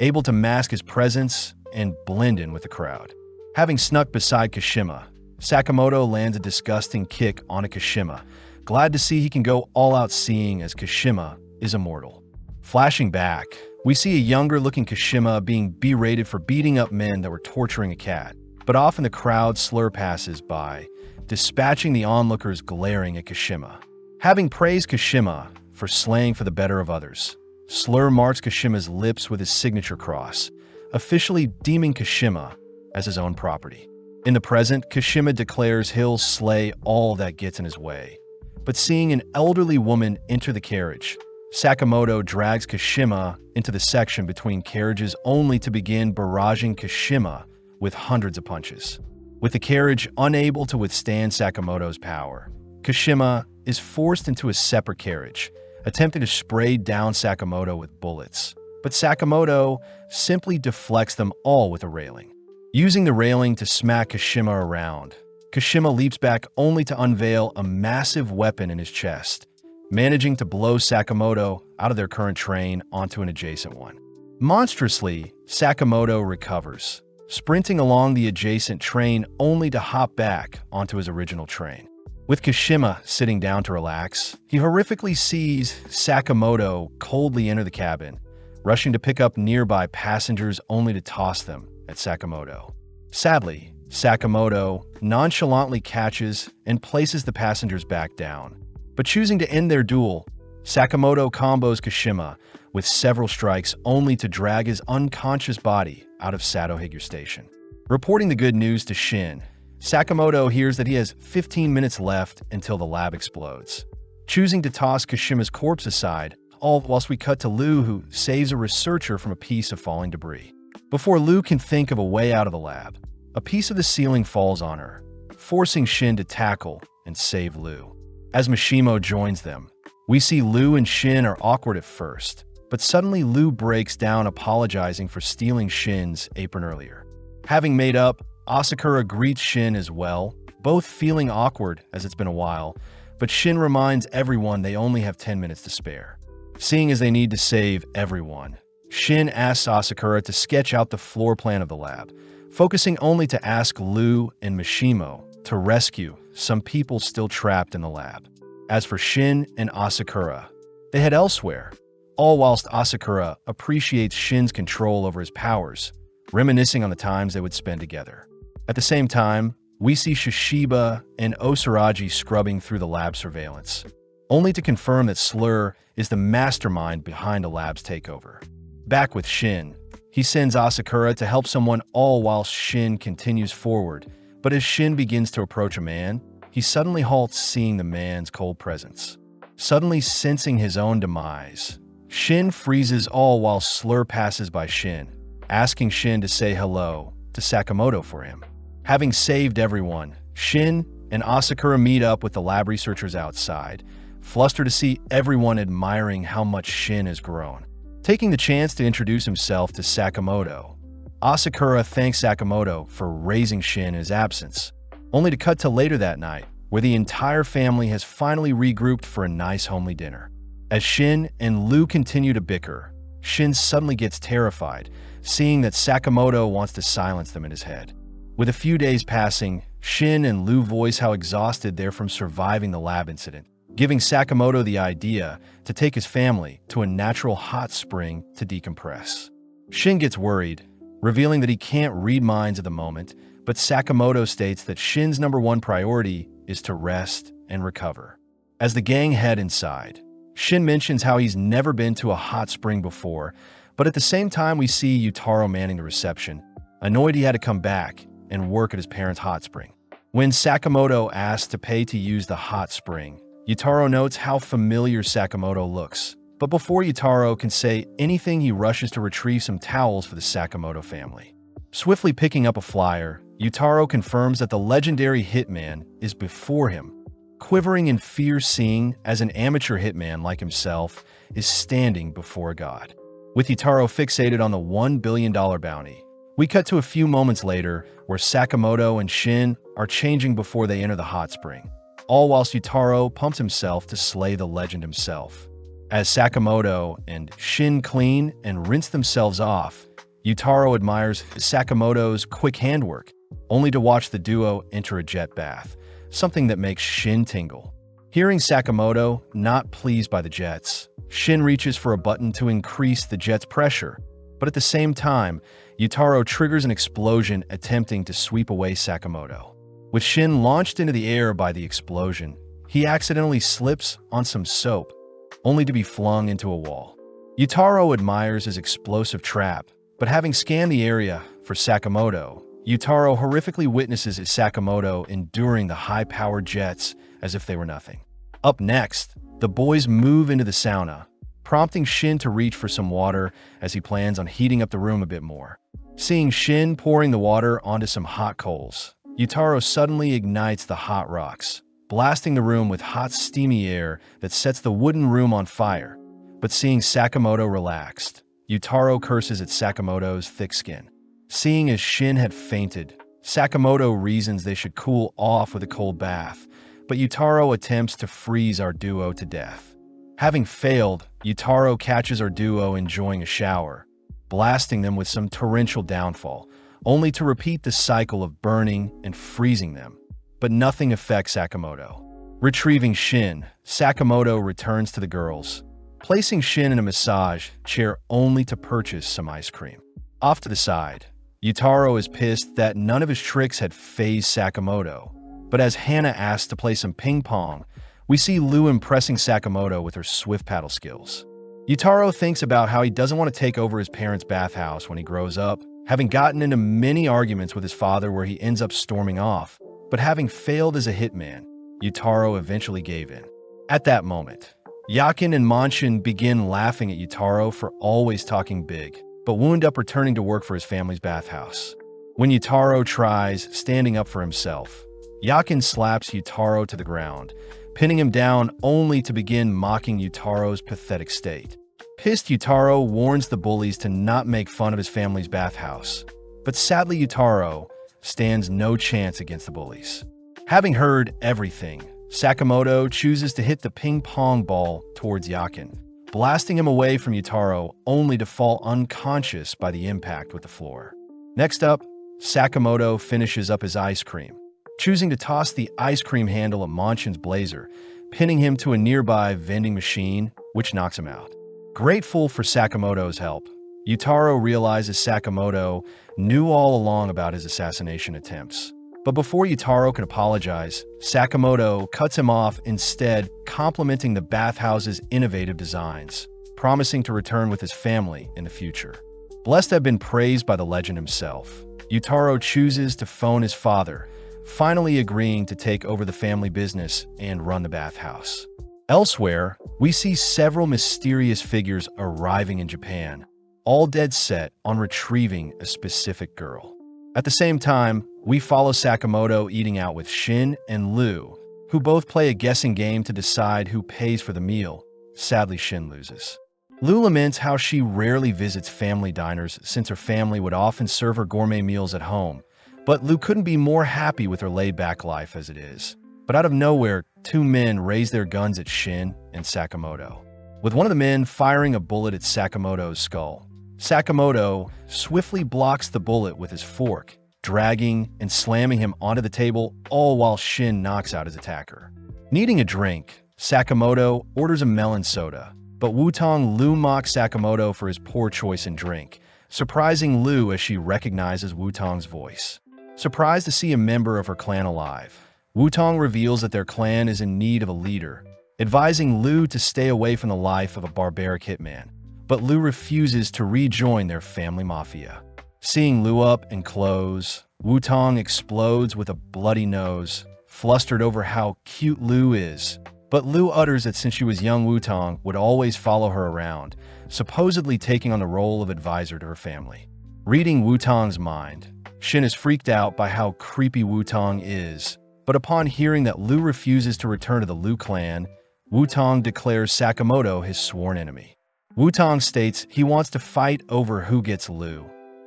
able to mask his presence and blend in with the crowd. Having snuck beside Kashima, Sakamoto lands a disgusting kick onto Kashima, glad to see he can go all out seeing as Kashima is immortal. Flashing back, we see a younger-looking Kashima being berated for beating up men that were torturing a cat, but often the crowd Slur passes by, dispatching the onlookers glaring at Kashima. Having praised Kashima for slaying for the better of others, Slur marks Kashima's lips with his signature cross, officially deeming Kashima as his own property. In the present, Kashima declares he'll slay all that gets in his way. But seeing an elderly woman enter the carriage, Sakamoto drags Kashima into the section between carriages only to begin barraging Kashima with hundreds of punches. With the carriage unable to withstand Sakamoto's power, Kashima is forced into a separate carriage, attempting to spray down Sakamoto with bullets. But Sakamoto simply deflects them all with a railing. Using the railing to smack Kashima around, Kashima leaps back only to unveil a massive weapon in his chest, managing to blow Sakamoto out of their current train onto an adjacent one. Monstrously, Sakamoto recovers, sprinting along the adjacent train only to hop back onto his original train. With Kashima sitting down to relax, he horrifically sees Sakamoto coldly enter the cabin, rushing to pick up nearby passengers only to toss them at Sakamoto. Sadly, Sakamoto nonchalantly catches and places the passengers back down. But choosing to end their duel, Sakamoto combos Kashima with several strikes only to drag his unconscious body out of Satohigure Station. Reporting the good news to Shin, Sakamoto hears that he has 15 minutes left until the lab explodes. Choosing to toss Kashima's corpse aside, all whilst we cut to Lu, who saves a researcher from a piece of falling debris. Before Lu can think of a way out of the lab, a piece of the ceiling falls on her, forcing Shin to tackle and save Lu. As Mishimo joins them, we see Lu and Shin are awkward at first, but suddenly Lu breaks down apologizing for stealing Shin's apron earlier. Having made up, Asakura greets Shin as well, both feeling awkward as it's been a while, but Shin reminds everyone they only have 10 minutes to spare. Seeing as they need to save everyone, Shin asks Asakura to sketch out the floor plan of the lab, focusing only to ask Lu and Mishimo to rescue some people still trapped in the lab. As for Shin and Asakura, they head elsewhere, all whilst Asakura appreciates Shin's control over his powers, reminiscing on the times they would spend together. At the same time, we see Shishiba and Osaraji scrubbing through the lab surveillance, only to confirm that Slur is the mastermind behind the lab's takeover. Back with Shin, he sends Asakura to help someone all whilst Shin continues forward, but as Shin begins to approach a man, he suddenly halts seeing the man's cold presence. Suddenly sensing his own demise, Shin freezes all while Slur passes by Shin, asking Shin to say hello to Sakamoto for him. Having saved everyone, Shin and Asakura meet up with the lab researchers outside, flustered to see everyone admiring how much Shin has grown. Taking the chance to introduce himself to Sakamoto, Asakura thanks Sakamoto for raising Shin in his absence, only to cut to later that night, where the entire family has finally regrouped for a nice homely dinner. As Shin and Lu continue to bicker, Shin suddenly gets terrified, seeing that Sakamoto wants to silence them in his head. With a few days passing, Shin and Lu voice how exhausted they're from surviving the lab incident, giving Sakamoto the idea to take his family to a natural hot spring to decompress. Shin gets worried, revealing that he can't read minds at the moment, but Sakamoto states that Shin's #1 priority is to rest and recover. As the gang head inside, Shin mentions how he's never been to a hot spring before, but at the same time we see Yutaro manning the reception, annoyed he had to come back and work at his parents' hot spring. When Sakamoto asks to pay to use the hot spring, Yutaro notes how familiar Sakamoto looks. But before Yutaro can say anything, he rushes to retrieve some towels for the Sakamoto family. Swiftly picking up a flyer, Yutaro confirms that the legendary Hitman is before him, quivering in fear seeing as an amateur hitman like himself is standing before God. With Yutaro fixated on the $1 billion bounty, we cut to a few moments later where Sakamoto and Shin are changing before they enter the hot spring, all whilst Yutaro pumps himself to slay the legend himself. As Sakamoto and Shin clean and rinse themselves off, Yutaro admires Sakamoto's quick handwork, only to watch the duo enter a jet bath, something that makes Shin tingle. Hearing Sakamoto not pleased by the jets, Shin reaches for a button to increase the jet's pressure, but at the same time, Yutaro triggers an explosion attempting to sweep away Sakamoto. With Shin launched into the air by the explosion, he accidentally slips on some soap, only to be flung into a wall. Yutaro admires his explosive trap, but having scanned the area for Sakamoto, Yutaro horrifically witnesses Sakamoto enduring the high-powered jets as if they were nothing. Up next, the boys move into the sauna, prompting Shin to reach for some water as he plans on heating up the room a bit more. Seeing Shin pouring the water onto some hot coals, Yutaro suddenly ignites the hot rocks, blasting the room with hot steamy air that sets the wooden room on fire. But seeing Sakamoto relaxed, Yutaro curses at Sakamoto's thick skin. Seeing as Shin had fainted, Sakamoto reasons they should cool off with a cold bath, but Yutaro attempts to freeze our duo to death. Having failed, Yutaro catches our duo enjoying a shower, blasting them with some torrential downfall, only to repeat the cycle of burning and freezing them. But nothing affects Sakamoto. Retrieving Shin, Sakamoto returns to the girls, placing Shin in a massage chair only to purchase some ice cream. Off to the side, Yutaro is pissed that none of his tricks had fazed Sakamoto, but as Hana asks to play some ping pong, we see Lu impressing Sakamoto with her swift paddle skills. Yutaro thinks about how he doesn't want to take over his parents' bathhouse when he grows up, having gotten into many arguments with his father where he ends up storming off, but having failed as a hitman, Yutaro eventually gave in. At that moment, Yakin and Manshin begin laughing at Yutaro for always talking big, but wound up returning to work for his family's bathhouse. When Yutaro tries standing up for himself, Yakin slaps Yutaro to the ground, pinning him down only to begin mocking Yutaro's pathetic state. Pissed, Yutaro warns the bullies to not make fun of his family's bathhouse, but sadly Yutaro stands no chance against the bullies. Having heard everything, Sakamoto chooses to hit the ping pong ball towards Yakin, blasting him away from Yutaro only to fall unconscious by the impact with the floor. Next up, Sakamoto finishes up his ice cream, choosing to toss the ice cream handle at Manshin's blazer, pinning him to a nearby vending machine, which knocks him out. Grateful for Sakamoto's help, Yutaro realizes Sakamoto knew all along about his assassination attempts. But before Yutaro can apologize, Sakamoto cuts him off, instead complimenting the bathhouse's innovative designs, promising to return with his family in the future. Blessed to have been praised by the legend himself, Yutaro chooses to phone his father, finally agreeing to take over the family business and run the bathhouse. Elsewhere, we see several mysterious figures arriving in Japan, all dead set on retrieving a specific girl. At the same time, we follow Sakamoto eating out with Shin and Lu, who both play a guessing game to decide who pays for the meal. Sadly, Shin loses. Lu laments how she rarely visits family diners since her family would often serve her gourmet meals at home, but Lu couldn't be more happy with her laid-back life as it is. But out of nowhere, two men raise their guns at Shin and Sakamoto, with one of the men firing a bullet at Sakamoto's skull. Sakamoto swiftly blocks the bullet with his fork, dragging and slamming him onto the table, all while Shin knocks out his attacker. Needing a drink, Sakamoto orders a melon soda, but Wutong Lu mocks Sakamoto for his poor choice in drink, surprising Lu as she recognizes Wutong's voice. Surprised to see a member of her clan alive, Wutong reveals that their clan is in need of a leader, advising Lu to stay away from the life of a barbaric hitman. But Lu refuses to rejoin their family mafia. Seeing Lu up in clothes, Wu-Tong explodes with a bloody nose, flustered over how cute Lu is. But Lu utters that since she was young, Wu-Tong would always follow her around, supposedly taking on the role of advisor to her family. Reading Wu-Tong's mind, Shin is freaked out by how creepy Wu-Tong is, but upon hearing that Lu refuses to return to the Lu clan, Wu-Tong declares Sakamoto his sworn enemy. Wu-Tong states he wants to fight over who gets Lu,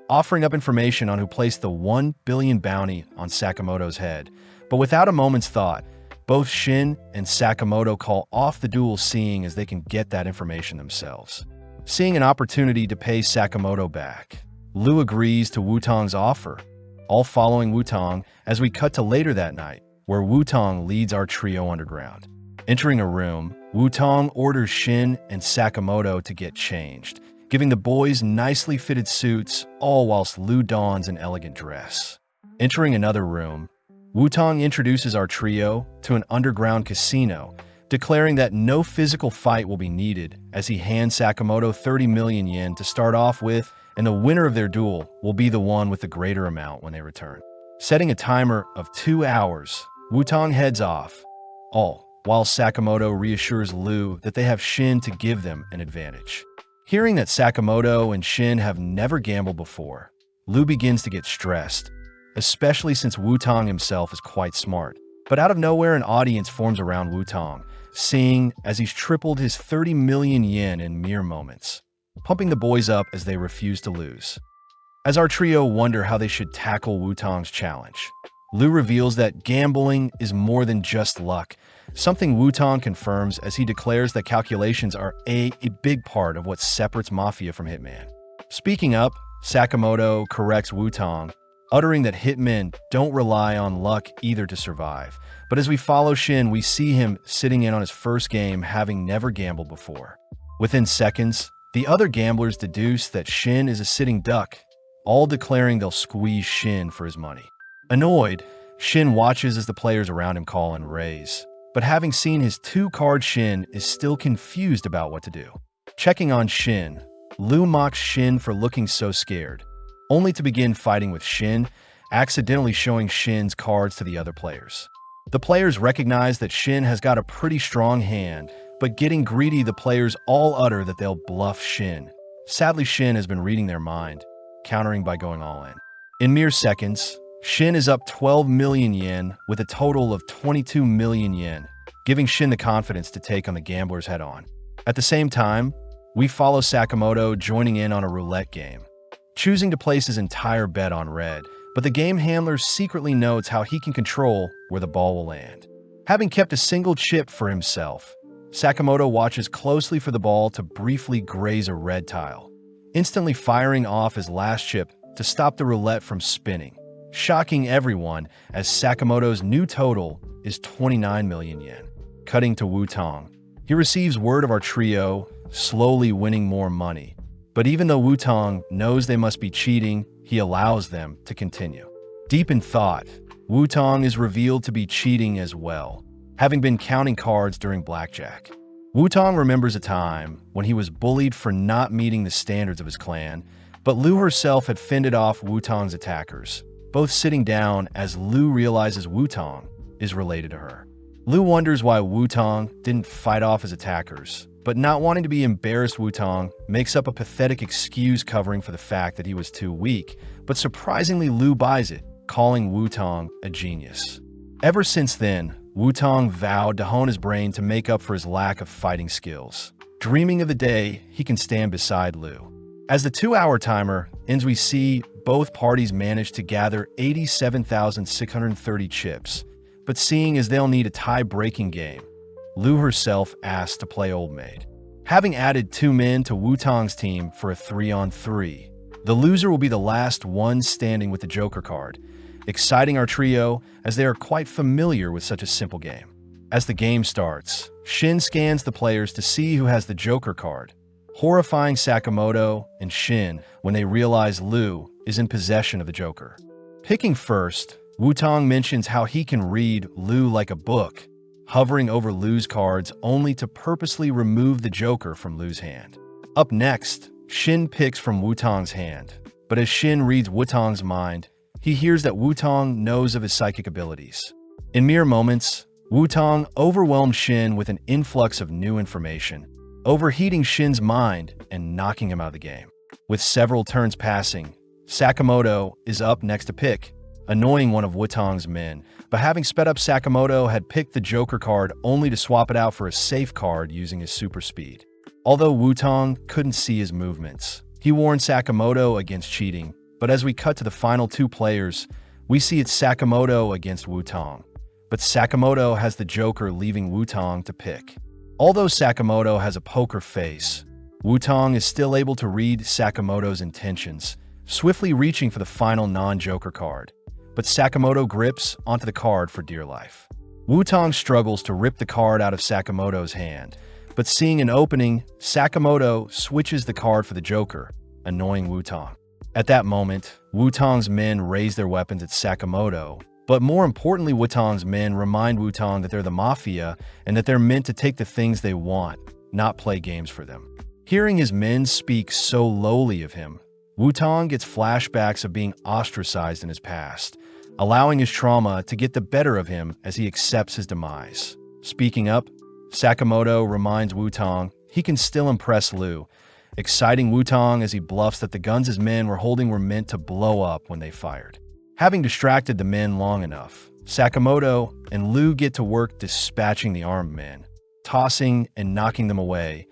offering up information on who placed the 1 billion bounty on Sakamoto's head. But without a moment's thought, both Shin and Sakamoto call off the duel, seeing as they can get that information themselves. Seeing an opportunity to pay Sakamoto back, Lu agrees to Wu-Tong's offer, all following Wu-Tong as we cut to later that night, where Wu-Tong leads our trio underground. Entering a room, Wu-Tong orders Shin and Sakamoto to get changed, giving the boys nicely fitted suits, all whilst Lu dons an elegant dress. Entering another room, Wu-Tong introduces our trio to an underground casino, declaring that no physical fight will be needed as he hands Sakamoto 30 million yen to start off with, and the winner of their duel will be the one with the greater amount when they return. Setting a timer of 2 hours, Wu-Tong heads off, all while Sakamoto reassures Lu that they have Shin to give them an advantage. Hearing that Sakamoto and Shin have never gambled before, Lu begins to get stressed, especially since Wu-Tong himself is quite smart. But out of nowhere, an audience forms around Wu-Tong, seeing as he's tripled his 30 million yen in mere moments, pumping the boys up as they refuse to lose. As our trio wonder how they should tackle Wu-Tong's challenge, Lu reveals that gambling is more than just luck, something Wu-Tong confirms as he declares that calculations are a big part of what separates Mafia from Hitman. Speaking up, Sakamoto corrects Wu-Tong, uttering that hitmen don't rely on luck either to survive. But as we follow Shin, we see him sitting in on his first game, having never gambled before. Within seconds, the other gamblers deduce that Shin is a sitting duck, all declaring they'll squeeze Shin for his money. Annoyed, Shin watches as the players around him call and raise. But having seen his 2-card, Shin is still confused about what to do. Checking on Shin, Lu mocks Shin for looking so scared, only to begin fighting with Shin, accidentally showing Shin's cards to the other players. The players recognize that Shin has got a pretty strong hand, but getting greedy, the players all utter that they'll bluff Shin. Sadly, Shin has been reading their mind, countering by going all in. In mere seconds, Shin is up 12 million yen with a total of 22 million yen, giving Shin the confidence to take on the gamblers head-on. At the same time, we follow Sakamoto joining in on a roulette game, choosing to place his entire bet on red, but the game handler secretly notes how he can control where the ball will land. Having kept a single chip for himself, Sakamoto watches closely for the ball to briefly graze a red tile, instantly firing off his last chip to stop the roulette from spinning, shocking everyone as Sakamoto's new total is 29 million yen. Cutting to Wu-Tong, he receives word of our trio slowly winning more money, but even though Wu-Tong knows they must be cheating, he allows them to continue. Deep in thought, Wu-Tong is revealed to be cheating as well, having been counting cards during blackjack. Wu-Tong remembers a time when he was bullied for not meeting the standards of his clan, but Lu herself had fended off Wu-Tong's attackers, both sitting down as Lu realizes Wu-Tong is related to her. Lu wonders why Wu-Tong didn't fight off his attackers, but not wanting to be embarrassed, Wu-Tong makes up a pathetic excuse covering for the fact that he was too weak, but surprisingly Lu buys it, calling Wu-Tong a genius. Ever since then, Wu-Tong vowed to hone his brain to make up for his lack of fighting skills, dreaming of the day he can stand beside Lu. As the 2-hour timer ends, we see both parties manage to gather 87,630 chips, but seeing as they'll need a tie-breaking game, Lu herself asks to play Old Maid. Having added 2 men to Wu-Tong's team for a 3-on-3, the loser will be the last one standing with the Joker card, exciting our trio as they are quite familiar with such a simple game. As the game starts, Shin scans the players to see who has the Joker card, horrifying Sakamoto and Shin when they realize Lu is in possession of the Joker. Picking first, Wu-Tong mentions how he can read Lu like a book, hovering over Lu's cards only to purposely remove the Joker from Lu's hand. Up next, Shin picks from Wutong's hand, but as Shin reads Wutong's mind, he hears that Wutong knows of his psychic abilities. In mere moments, Wutong overwhelms Shin with an influx of new information, overheating Shin's mind and knocking him out of the game. With several turns passing, Sakamoto is up next to pick, annoying one of Wutong's men, but having sped up, Sakamoto had picked the Joker card only to swap it out for a safe card using his super speed. Although Wutong couldn't see his movements, he warned Sakamoto against cheating, but as we cut to the final two players, we see it's Sakamoto against Wutong. But Sakamoto has the Joker, leaving Wutong to pick. Although Sakamoto has a poker face, Wutong is still able to read Sakamoto's intentions, swiftly reaching for the final non-Joker card. But Sakamoto grips onto the card for dear life. Wutong struggles to rip the card out of Sakamoto's hand, but seeing an opening, Sakamoto switches the card for the Joker, annoying Wutong. At that moment, Wutong's men raise their weapons at Sakamoto, but more importantly, Wutong's men remind Wutong that they're the Mafia and that they're meant to take the things they want, not play games for them. Hearing his men speak so lowly of him, Wutong gets flashbacks of being ostracized in his past, allowing his trauma to get the better of him as he accepts his demise. Speaking up, Sakamoto reminds Wutong he can still impress Lu, exciting Wutong as he bluffs that the guns his men were holding were meant to blow up when they fired. Having distracted the men long enough, Sakamoto and Lu get to work dispatching the armed men, tossing and knocking them away,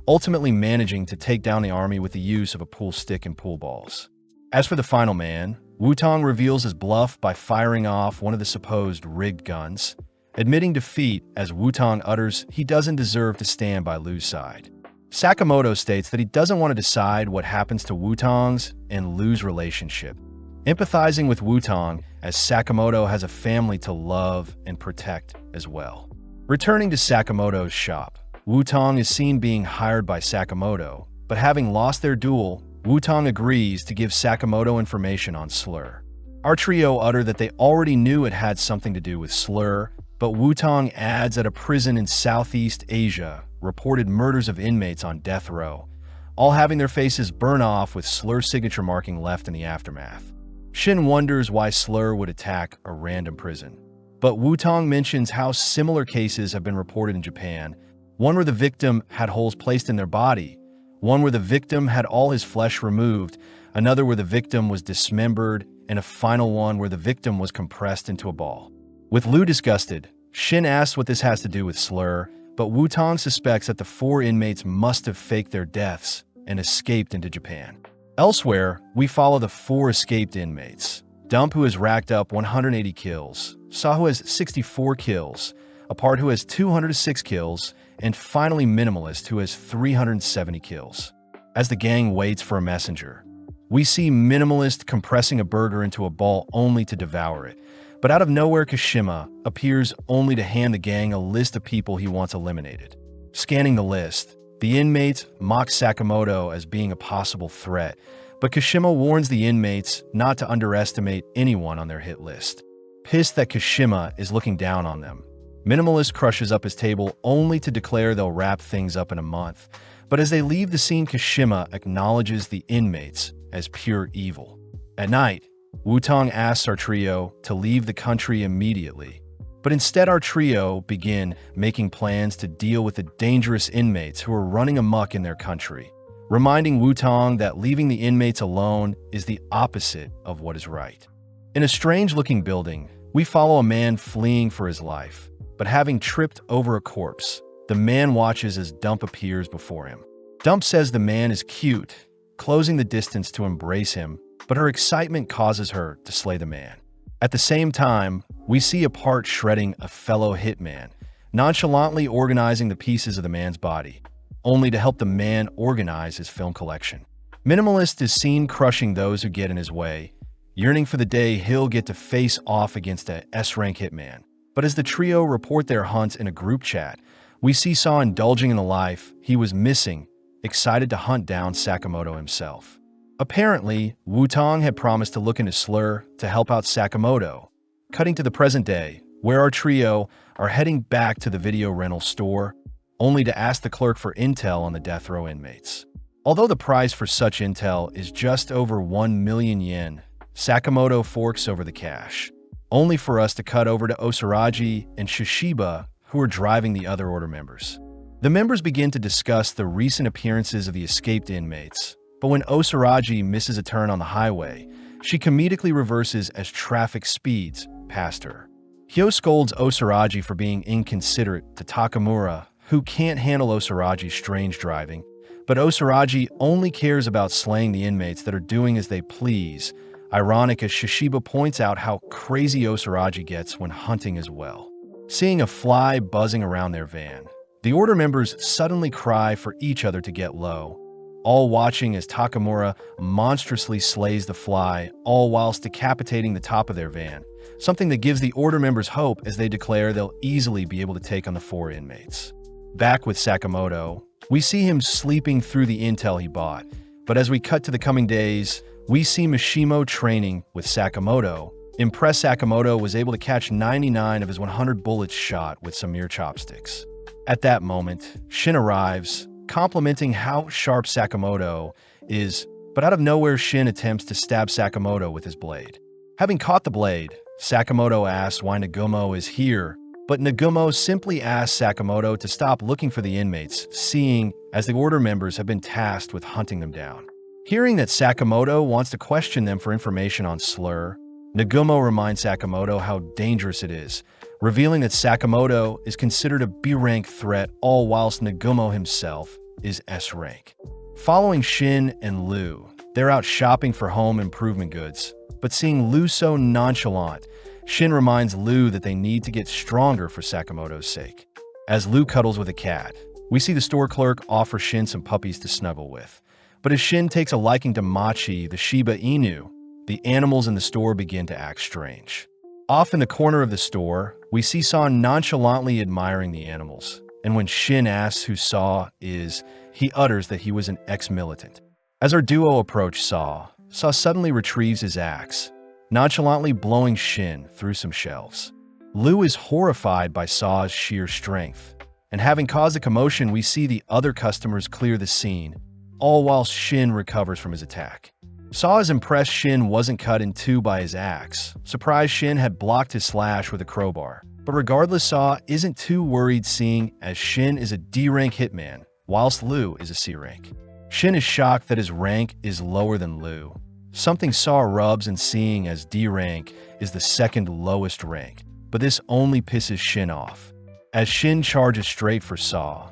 ultimately managing to take down the army with the use of a pool stick and pool balls. As for the final man, Wutong reveals his bluff by firing off one of the supposed rigged guns, admitting defeat as Wutong utters he doesn't deserve to stand by Lu's side. Sakamoto states that he doesn't want to decide what happens to Wutong's and Lu's relationship, empathizing with Wutong as Sakamoto has a family to love and protect as well. Returning to Sakamoto's shop, Wutong is seen being hired by Sakamoto, but having lost their duel, Wutong agrees to give Sakamoto information on Slur. Our trio utter that they already knew it had something to do with Slur, but Wutong adds that a prison in Southeast Asia reported murders of inmates on death row, all having their faces burn off with Slur's signature marking left in the aftermath. Shin wonders why Slur would attack a random prison, but Wutong mentions how similar cases have been reported in Japan, one where the victim had holes placed in their body, one where the victim had all his flesh removed, another where the victim was dismembered, and a final one where the victim was compressed into a ball. With Lu disgusted, Shin asks what this has to do with Slur, but Wutong suspects that the 4 inmates must have faked their deaths and escaped into Japan. Elsewhere, we follow the 4 escaped inmates. Dump, who has racked up 180 kills, Saw, who has 64 kills, Apart, who has 206 kills, and finally Minimalist, who has 370 kills. As the gang waits for a messenger, we see Minimalist compressing a burger into a ball only to devour it. But out of nowhere, Kashima appears only to hand the gang a list of people he wants eliminated. Scanning the list, the inmates mock Sakamoto as being a possible threat, but Kashima warns the inmates not to underestimate anyone on their hit list. Pissed that Kashima is looking down on them, Minimalist crushes up his table only to declare they'll wrap things up in a month. But as they leave the scene, Kashima acknowledges the inmates as pure evil. At night, Wutong asks our trio to leave the country immediately, but instead our trio begin making plans to deal with the dangerous inmates who are running amok in their country, reminding Wutong that leaving the inmates alone is the opposite of what is right. In a strange-looking building, we follow a man fleeing for his life, but having tripped over a corpse, the man watches as Dump appears before him. Dump says the man is cute, closing the distance to embrace him, but her excitement causes her to slay the man. At the same time, we see Apart shredding a fellow hitman, nonchalantly organizing the pieces of the man's body, only to help the man organize his film collection. Minimalist is seen crushing those who get in his way, yearning for the day he'll get to face off against a S-rank hitman. But as the trio report their hunts in a group chat, we see Saw indulging in the life he was missing, excited to hunt down Sakamoto himself. Apparently, Wutong had promised to look into Slur to help out Sakamoto. Cutting to the present day, where our trio are heading back to the video rental store, only to ask the clerk for intel on the death row inmates. Although the price for such intel is just over 1 million yen, Sakamoto forks over the cash, only for us to cut over to Osaragi and Shishiba, who are driving the other order members. The members begin to discuss the recent appearances of the escaped inmates, but when Osaragi misses a turn on the highway, she comedically reverses as traffic speeds past her. Hyo scolds Osaragi for being inconsiderate to Takamura, who can't handle Osaragi's strange driving, but Osaragi only cares about slaying the inmates that are doing as they please, ironic as Shishiba points out how crazy Osaragi gets when hunting as well. Seeing a fly buzzing around their van, the order members suddenly cry for each other to get low, all watching as Takamura monstrously slays the fly, all whilst decapitating the top of their van, something that gives the order members hope as they declare they'll easily be able to take on the 4 inmates. Back with Sakamoto, we see him sleeping through the intel he bought, but as we cut to the coming days, we see Mishimo training with Sakamoto. Impressed Sakamoto was able to catch 99 of his 100 bullets shot with some mere chopsticks. At that moment, Shin arrives, complimenting how sharp Sakamoto is, but out of nowhere Shin attempts to stab Sakamoto with his blade. Having caught the blade, Sakamoto asks why Nagumo is here, but Nagumo simply asks Sakamoto to stop looking for the inmates, seeing as the order members have been tasked with hunting them down. Hearing that Sakamoto wants to question them for information on Slur, Nagumo reminds Sakamoto how dangerous it is, revealing that Sakamoto is considered a B-rank threat, all whilst Nagumo himself is S-rank. Following Shin and Lu, they're out shopping for home improvement goods, but seeing Lu so nonchalant, Shin reminds Lu that they need to get stronger for Sakamoto's sake. As Lu cuddles with a cat, we see the store clerk offer Shin some puppies to snuggle with. But as Shin takes a liking to Machi, the Shiba Inu, the animals in the store begin to act strange. Off in the corner of the store, we see Saw nonchalantly admiring the animals, and when Shin asks who Saw is, he utters that he was an ex-militant. As our duo approach Saw suddenly retrieves his axe, nonchalantly blowing Shin through some shelves. Lu is horrified by Saw's sheer strength, and having caused a commotion, we see the other customers clear the scene, all whilst Shin recovers from his attack. Saw is impressed Shin wasn't cut in two by his axe, surprised Shin had blocked his slash with a crowbar. But regardless, Saw isn't too worried seeing as Shin is a D-rank hitman, whilst Lu is a C-rank. Shin is shocked that his rank is lower than Lu, something Saw rubs in seeing as D-rank is the second lowest rank, but this only pisses Shin off. As Shin charges straight for Saw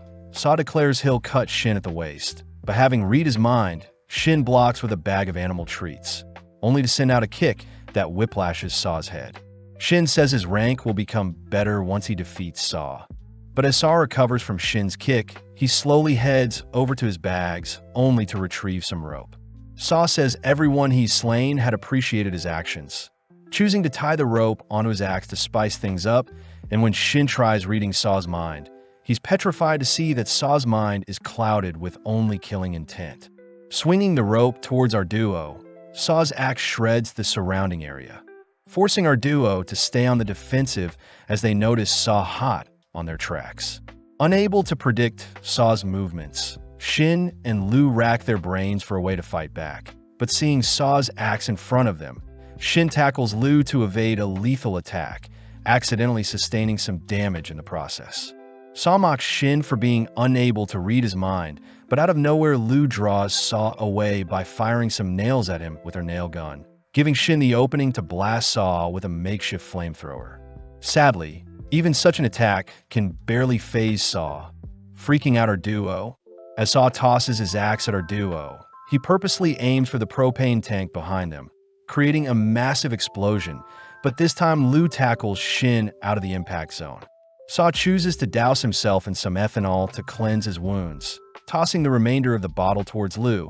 declares he'll cut Shin at the waist, but having read his mind, Shin blocks with a bag of animal treats, only to send out a kick that whiplashes Saw's head. Shin says his rank will become better once he defeats Saw. But as Saw recovers from Shin's kick, he slowly heads over to his bags, only to retrieve some rope. Saw says everyone he's slain had appreciated his actions, choosing to tie the rope onto his axe to spice things up, and when Shin tries reading Saw's mind, he's petrified to see that Saw's mind is clouded with only killing intent. Swinging the rope towards our duo, Saw's axe shreds the surrounding area, forcing our duo to stay on the defensive as they notice Saw hot on their tracks. Unable to predict Saw's movements, Shin and Lu rack their brains for a way to fight back, but seeing Saw's axe in front of them, Shin tackles Lu to evade a lethal attack, accidentally sustaining some damage in the process. Saw mocks Shin for being unable to read his mind, but out of nowhere Lu draws Saw away by firing some nails at him with her nail gun, giving Shin the opening to blast Saw with a makeshift flamethrower. Sadly, even such an attack can barely phase Saw, freaking out our duo. As Saw tosses his axe at our duo, he purposely aims for the propane tank behind them, creating a massive explosion, but this time Lu tackles Shin out of the impact zone. Saw chooses to douse himself in some ethanol to cleanse his wounds, tossing the remainder of the bottle towards Lu,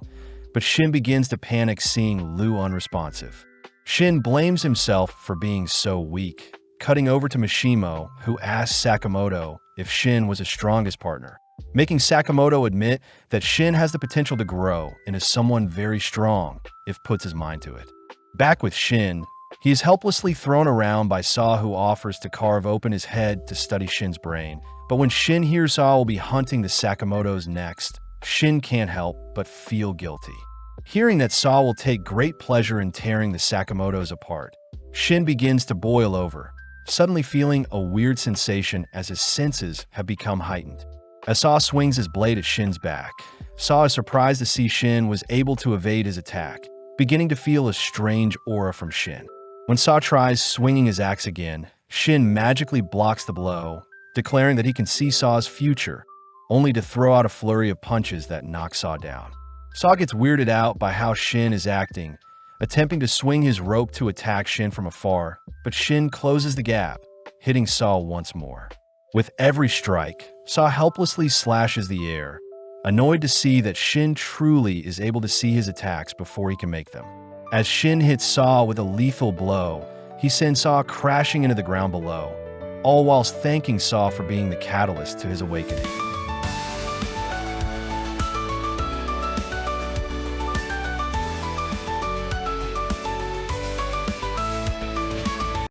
but Shin begins to panic seeing Lu unresponsive. Shin blames himself for being so weak, cutting over to Mishimo, who asks Sakamoto if Shin was his strongest partner, making Sakamoto admit that Shin has the potential to grow and is someone very strong if puts his mind to it. Back with Shin, He is helplessly thrown around by Saw, who offers to carve open his head to study Shin's brain. But when Shin hears Saw will be hunting the Sakamotos next, Shin can't help but feel guilty. Hearing that Saw will take great pleasure in tearing the Sakamotos apart, Shin begins to boil over, suddenly feeling a weird sensation as his senses have become heightened. As Saw swings his blade at Shin's back, Saw is surprised to see Shin was able to evade his attack, beginning to feel a strange aura from Shin. When Saw tries swinging his axe again, Shin magically blocks the blow, declaring that he can see Saw's future, only to throw out a flurry of punches that knock Saw down. Saw gets weirded out by how Shin is acting, attempting to swing his rope to attack Shin from afar, but Shin closes the gap, hitting Saw once more. With every strike, Saw helplessly slashes the air, annoyed to see that Shin truly is able to see his attacks before he can make them. As Shin hits Saw with a lethal blow, he sends Saw crashing into the ground below, all whilst thanking Saw for being the catalyst to his awakening.